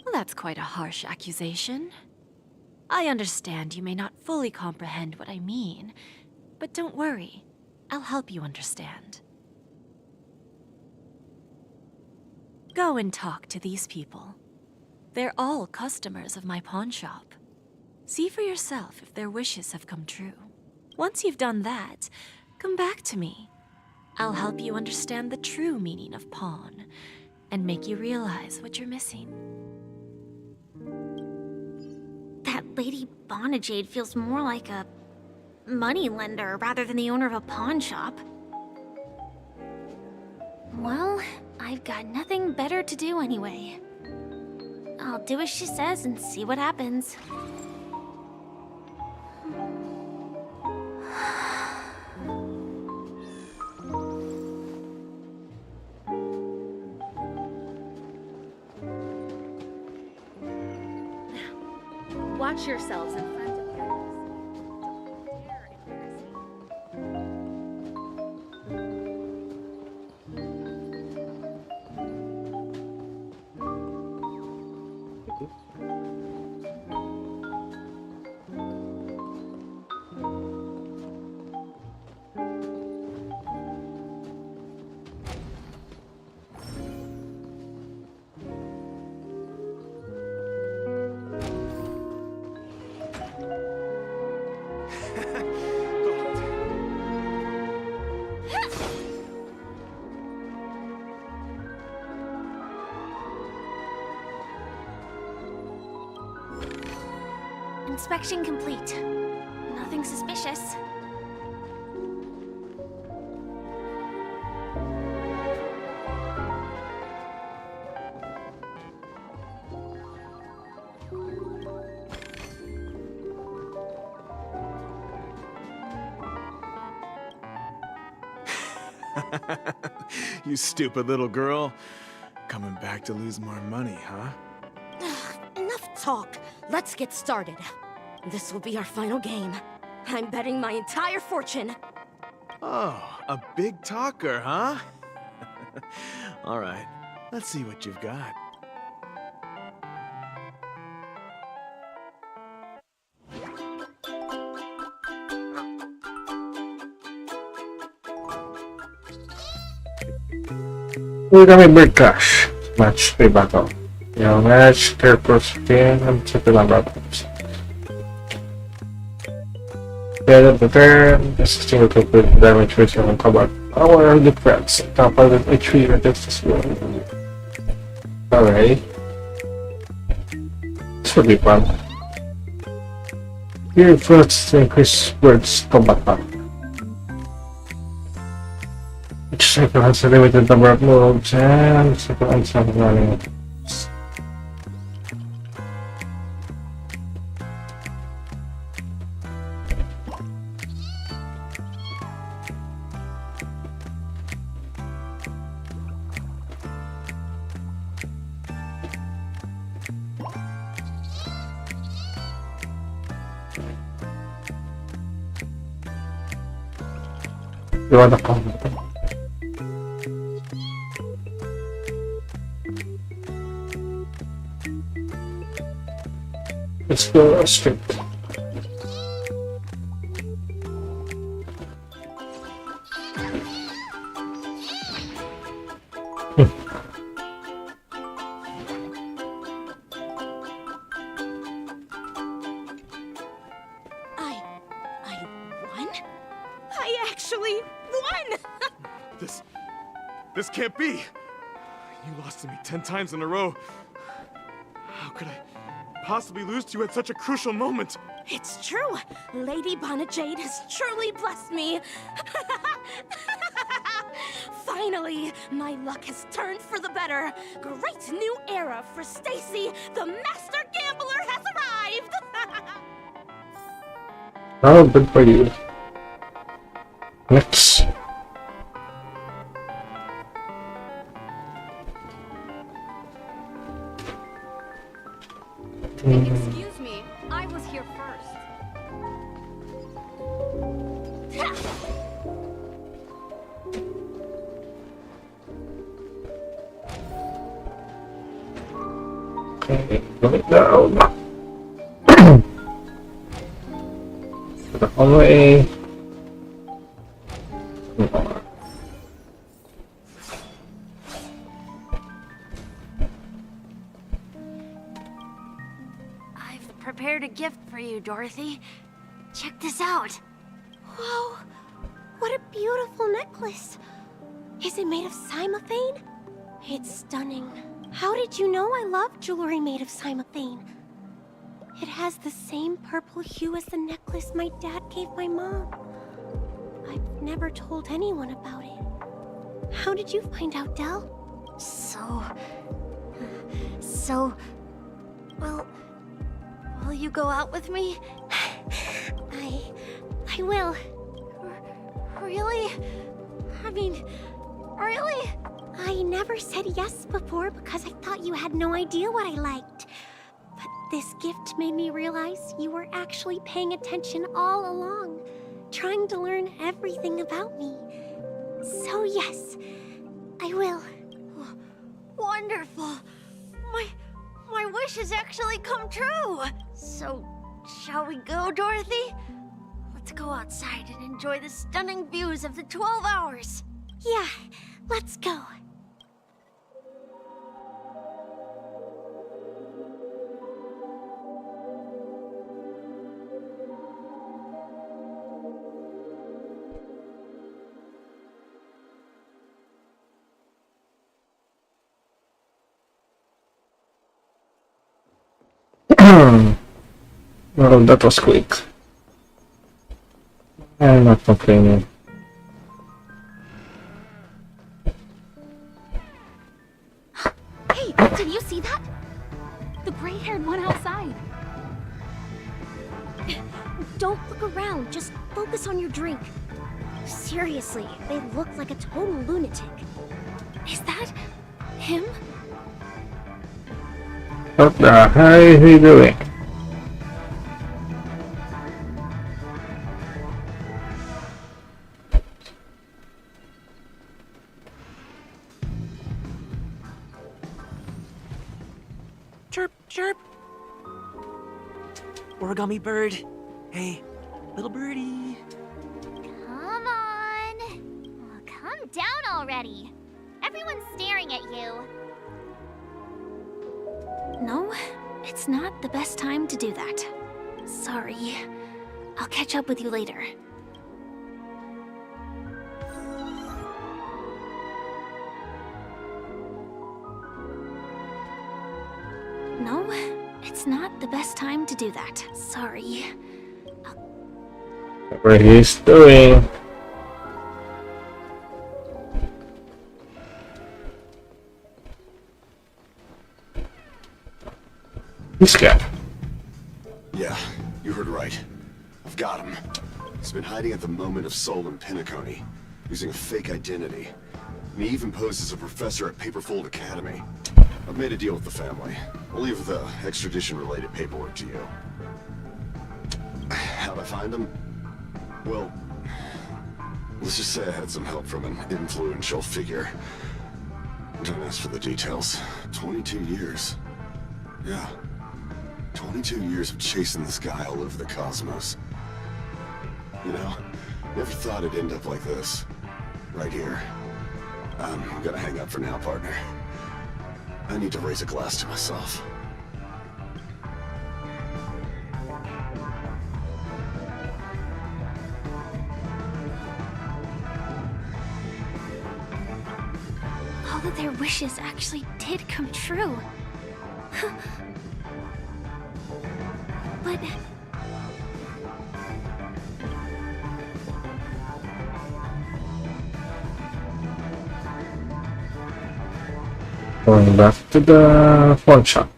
Speaker 4: Well, that's quite a harsh accusation. I understand you may not fully comprehend what I mean, but don't worry. I'll help you understand. Go and talk to these people. They're all customers of my pawn shop. See for yourself if their wishes have come true. Once you've done that, come back to me. I'll help you understand the true meaning of pawn and make you realize what you're missing.
Speaker 6: That Lady Bonajade feels more like a money lender rather than the owner of a pawn shop. Well, I've got nothing better to do anyway. I'll do as she says and see what happens.
Speaker 10: Watch yourselves in front of you.
Speaker 6: Inspection complete. Nothing suspicious.
Speaker 18: You stupid little girl. Coming back to lose more money, huh?
Speaker 19: Enough talk. Let's get started. This will be our final game. I'm betting my entire fortune.
Speaker 18: Oh, a big talker, huh? All right, let's see what you've got.
Speaker 2: We're gonna break cash. Match 3 battle. Your match, character spin, and supplement weapons. At the turn, the system will complete damage with your combat. Our defense, top of the HP against this one. Alright. This will be fun. Here first to increase Bird's combat power. Each cycle has a limited number of moves and cycle ends up running. You want to comment? Let's go straight.
Speaker 19: actually won!
Speaker 18: This can't be! You lost to me 10 times in a row. How could I possibly lose to you at such a crucial moment?
Speaker 19: It's true. Lady Bonajade has truly blessed me. Finally, my luck has turned for the better. Great new era for Stacy. The master gambler has arrived.
Speaker 2: Oh, good for you. Next.
Speaker 6: Excuse me, I was here first.
Speaker 2: Okay, going down. To the hallway.
Speaker 6: I've prepared a gift for you, Dorothy. Check this out.
Speaker 19: Whoa, what a beautiful necklace. Is it made of cymophane? It's stunning. How did you know I love jewelry made of cymophane? It has the same purple hue as the necklace my dad gave my mom. I've never told anyone about it. How did you find out, Del?
Speaker 6: Well, will you go out with me?
Speaker 19: I will.
Speaker 6: Really? I mean, really?
Speaker 19: I never said yes before because I thought you had no idea what I liked. But this gift made me realize you were actually paying attention all along, trying to learn everything about me. So yes, I will.
Speaker 6: Wonderful. My wish has actually come true. So, shall we go, Dorothy? Let's go outside and enjoy the stunning views of the 12 hours.
Speaker 19: Yeah, let's go.
Speaker 2: Well, that was quick. I'm not complaining.
Speaker 6: Hey, did you see that? The gray-haired one outside.
Speaker 19: Don't look around, just focus on your drink. Seriously, they look like a total lunatic. Is that him?
Speaker 2: What the hell are you doing?
Speaker 11: Chirp, chirp. Origami bird. Hey, little birdie.
Speaker 5: Come on. Oh, calm down already. Everyone's staring at you.
Speaker 6: No, it's not the best time to do that. Sorry. I'll catch up with you later. No, it's not the best time to do that. Sorry.
Speaker 2: Whatever he's doing. This guy.
Speaker 20: Yeah, you heard right. I've got him. He's been hiding at the Moment of Soul in Pinnaconey, using a fake identity. And he even posed as a professor at Paperfold Academy. I've made a deal with the family. I'll leave the extradition-related paperwork to you. How'd I find him? Well, let's just say I had some help from an influential figure. Don't ask for the details. 22 years. Yeah. 22 years of chasing this guy all over the cosmos. You know, never thought it'd end up like this. Right here. I'm gonna hang up for now, partner. I need to raise a glass to myself.
Speaker 6: their wishes actually did come true. But...
Speaker 2: Going back to the pawn shop.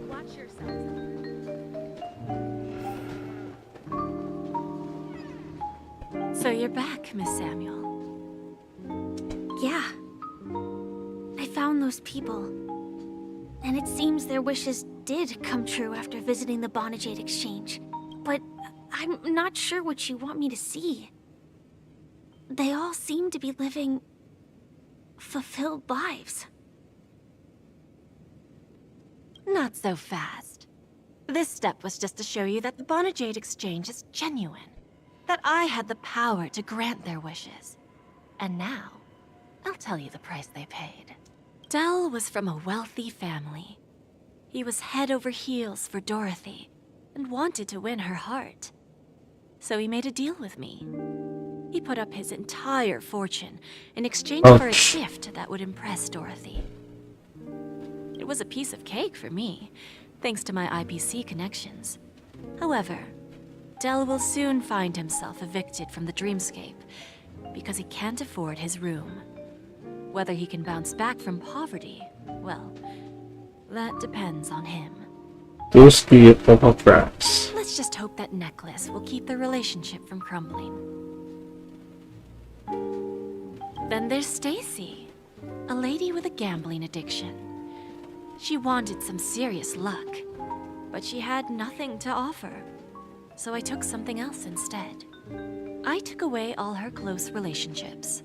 Speaker 10: Watch yourselves.
Speaker 4: So you're back, Miss Samuel.
Speaker 6: Yeah. I found those people. And it seems their wishes did come true after visiting the Bonajade Exchange. But I'm not sure what you want me to see. They all seem to be living... fulfilled lives.
Speaker 4: Not so fast. This step was just to show you that the Bonajade Exchange is genuine. That I had the power to grant their wishes. And now, I'll tell you the price they paid. Dell was from a wealthy family. He was head over heels for Dorothy, and wanted to win her heart. So he made a deal with me. He put up his entire fortune in exchange for a gift that would impress Dorothy. It was a piece of cake for me, thanks to my IPC connections. However, Dell will soon find himself evicted from the dreamscape because he can't afford his room. Whether he can bounce back from poverty, well, that depends on him.
Speaker 2: Those beautiful traps.
Speaker 4: Let's just hope that necklace will keep their relationship from crumbling. Then there's Stacy, a lady with a gambling addiction. She wanted some serious luck, but she had nothing to offer. So I took something else instead. I took away all her close relationships.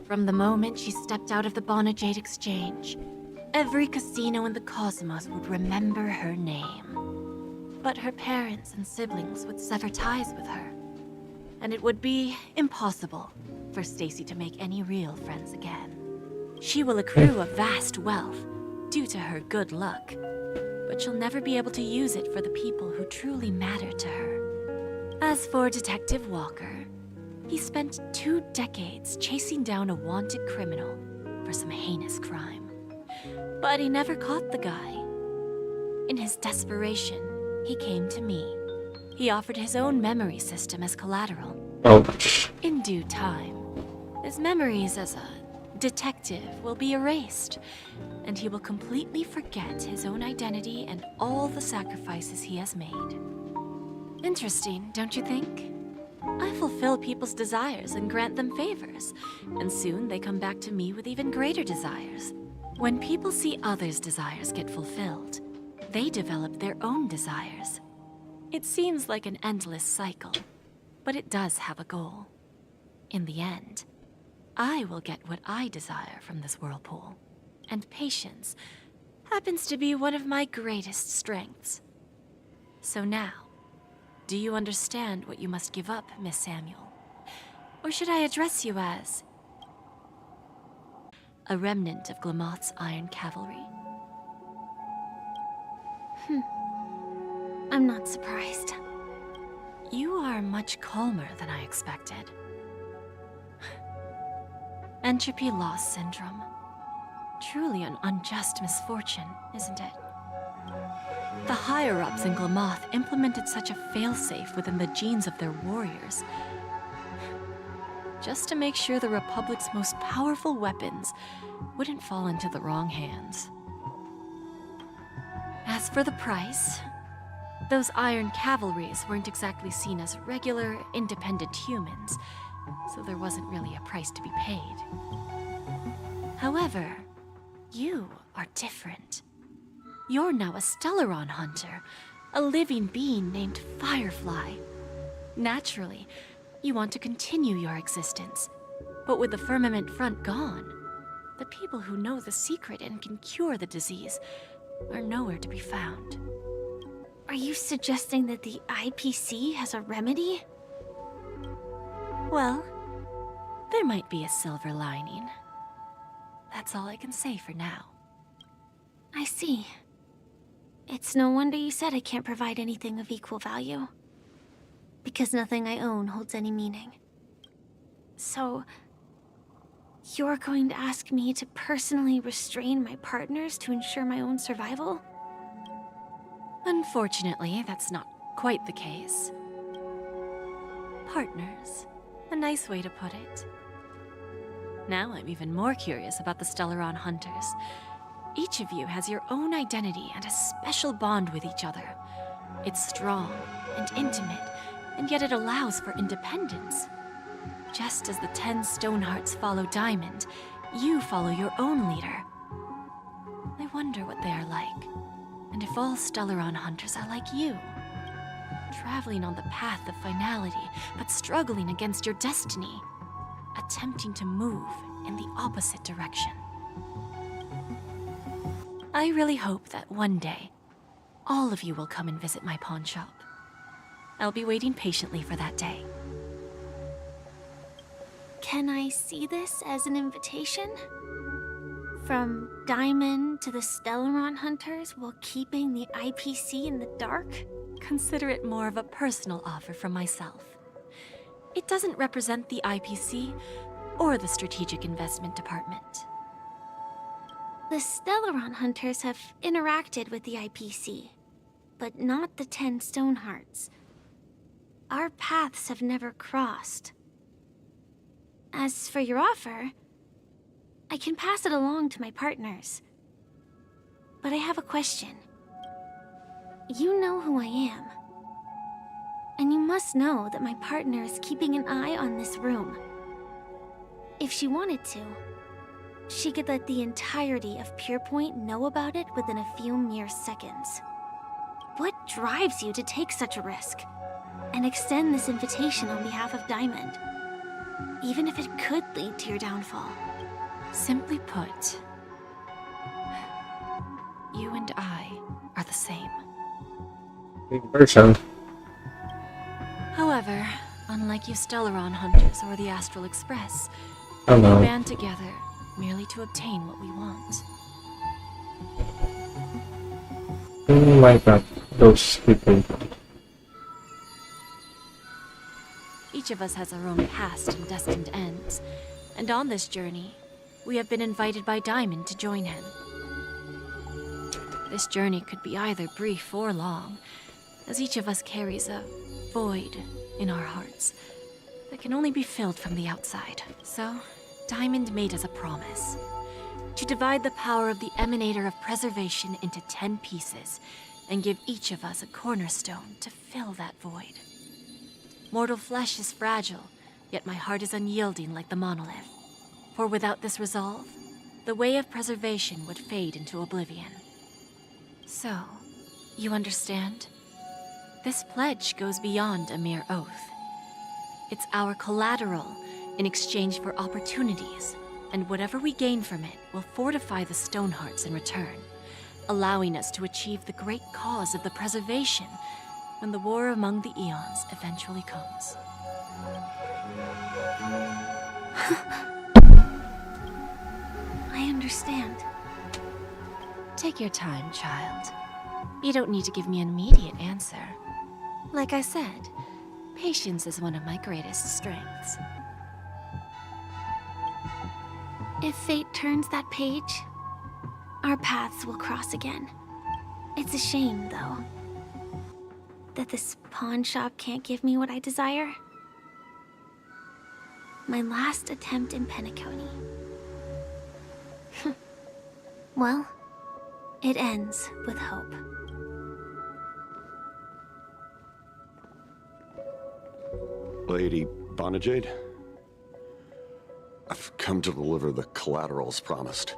Speaker 4: From the moment she stepped out of the Bonajade Exchange, every casino in the cosmos would remember her name. But her parents and siblings would sever ties with her, and it would be impossible for Stacy to make any real friends again. She will accrue a vast wealth due to her good luck, but she'll never be able to use it for the people who truly matter to her. As for Detective Walker, he spent 2 decades chasing down a wanted criminal for some heinous crime. But he never caught the guy. In his desperation, he came to me. He offered his own memory system as collateral. In due time, his memories as a detective will be erased, and he will completely forget his own identity and all the sacrifices he has made. Interesting, don't you think? I fulfill people's desires and grant them favors, and soon they come back to me with even greater desires. When people see others' desires get fulfilled, they develop their own desires. It seems like an endless cycle, but it does have a goal. In the end, I will get what I desire from this whirlpool, and patience happens to be one of my greatest strengths. So now, do you understand what you must give up, Miss Samuel? Or should I address you as a remnant of Glamoth's Iron Cavalry?
Speaker 6: I'm not surprised.
Speaker 4: You are much calmer than I expected. Entropy loss syndrome. Truly an unjust misfortune, isn't it? The higher-ups in Glamoth implemented such a failsafe within the genes of their warriors, just to make sure the Republic's most powerful weapons wouldn't fall into the wrong hands. As for the price, those Iron Cavalries weren't exactly seen as regular, independent humans, so there wasn't really a price to be paid. However, you are different. You're now a Stellaron hunter, a living being named Firefly. Naturally, you want to continue your existence, but with the firmament front gone, the people who know the secret and can cure the disease are nowhere to be found.
Speaker 6: Are you suggesting that the IPC has a remedy?
Speaker 4: Well, there might be a silver lining. that's all I can say for now.
Speaker 6: I see. It's no wonder you said I can't provide anything of equal value. Because nothing I own holds any meaning. So, you're going to ask me to personally restrain my partners to ensure my own survival?
Speaker 4: Unfortunately, that's not quite the case. Partners. A nice way to put it. Now I'm even more curious about the Stellaron Hunters. Each of you has your own identity and a special bond with each other. It's strong and intimate, and yet it allows for independence. Just as the 10 Stonehearts follow Diamond, you follow your own leader. I wonder what they are like, and if all Stellaron Hunters are like you. Traveling on the path of finality, but struggling against your destiny. Attempting to move in the opposite direction. I really hope that one day, all of you will come and visit my pawn shop. I'll be waiting patiently for that day.
Speaker 6: Can I see this as an invitation? From Diamond to the Stellaron Hunters while keeping the IPC in the dark?
Speaker 4: Consider it more of a personal offer from myself. It doesn't represent the IPC or the Strategic Investment Department.
Speaker 6: The Stellaron Hunters have interacted with the IPC, but not the 10 Stonehearts. Our paths have never crossed. As for your offer, I can pass it along to my partners. But I have a question. You know who I am. And you must know that my partner is keeping an eye on this room. If she wanted to, she could let the entirety of Purepoint know about it within a few mere seconds. What drives you to take such a risk and extend this invitation on behalf of Diamond, even if it could lead to your downfall?
Speaker 4: Simply put, you and I are the same.
Speaker 2: In person.
Speaker 4: However, unlike you Stellaron Hunters or the Astral Express,
Speaker 2: Oh no.
Speaker 4: we band together merely to obtain what we want.
Speaker 2: Oh my god, those people.
Speaker 4: Each of us has our own past and destined ends, and on this journey, we have been invited by Diamond to join him. This journey could be either brief or long, as each of us carries a void in our hearts that can only be filled from the outside. So, Diamond made us a promise to divide the power of the Emanator of Preservation into 10 pieces and give each of us a cornerstone to fill that void. Mortal flesh is fragile, yet my heart is unyielding like the monolith. For without this resolve, the way of preservation would fade into oblivion. So, you understand? This pledge goes beyond a mere oath. It's our collateral in exchange for opportunities, and whatever we gain from it will fortify the Stonehearts in return, allowing us to achieve the great cause of the preservation when the war among the eons eventually comes.
Speaker 6: I understand.
Speaker 4: Take your time, child. You don't need to give me an immediate answer. Like I said, patience is one of my greatest strengths.
Speaker 6: If fate turns that page, our paths will cross again. It's a shame, though, that this pawn shop can't give me what I desire. My last attempt in Penacony. Well, it ends with hope.
Speaker 20: Lady Bonajade? I've come to deliver the collaterals promised.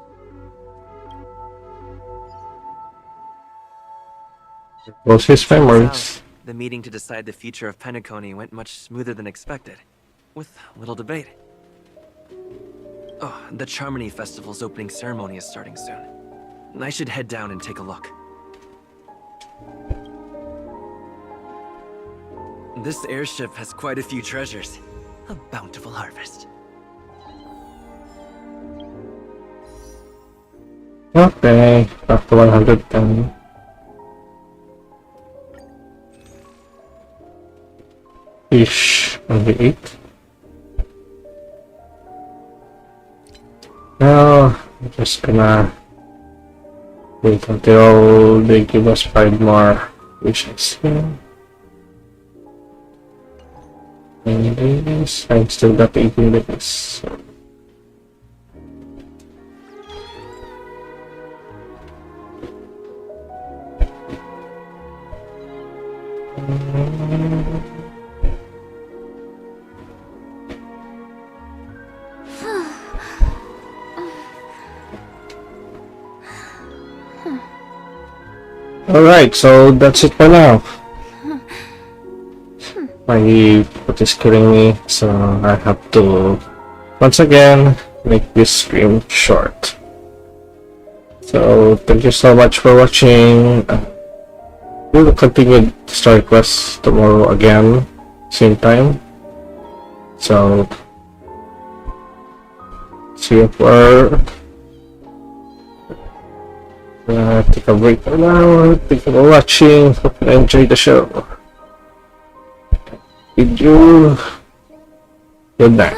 Speaker 2: Was his memories.
Speaker 21: The meeting to decide the future of Penacony went much smoother than expected, with little debate. Oh, the Charmony Festival's opening ceremony is starting soon. I should head down and take a look. This airship has quite a few treasures. A bountiful harvest.
Speaker 2: Okay, back to 110. Ish, only 8. Now, I'm just gonna wait until they give us 5 more wishes. And days, I'm still got 18 days. Alright, so that's it for now. My foot is killing me, so I have to once again make this stream short. So thank you so much for watching. We'll continue with Star Quest tomorrow again, same time. So see you for take a break for now. Thank you for watching. Hope you enjoyed the show. Did you? Good night.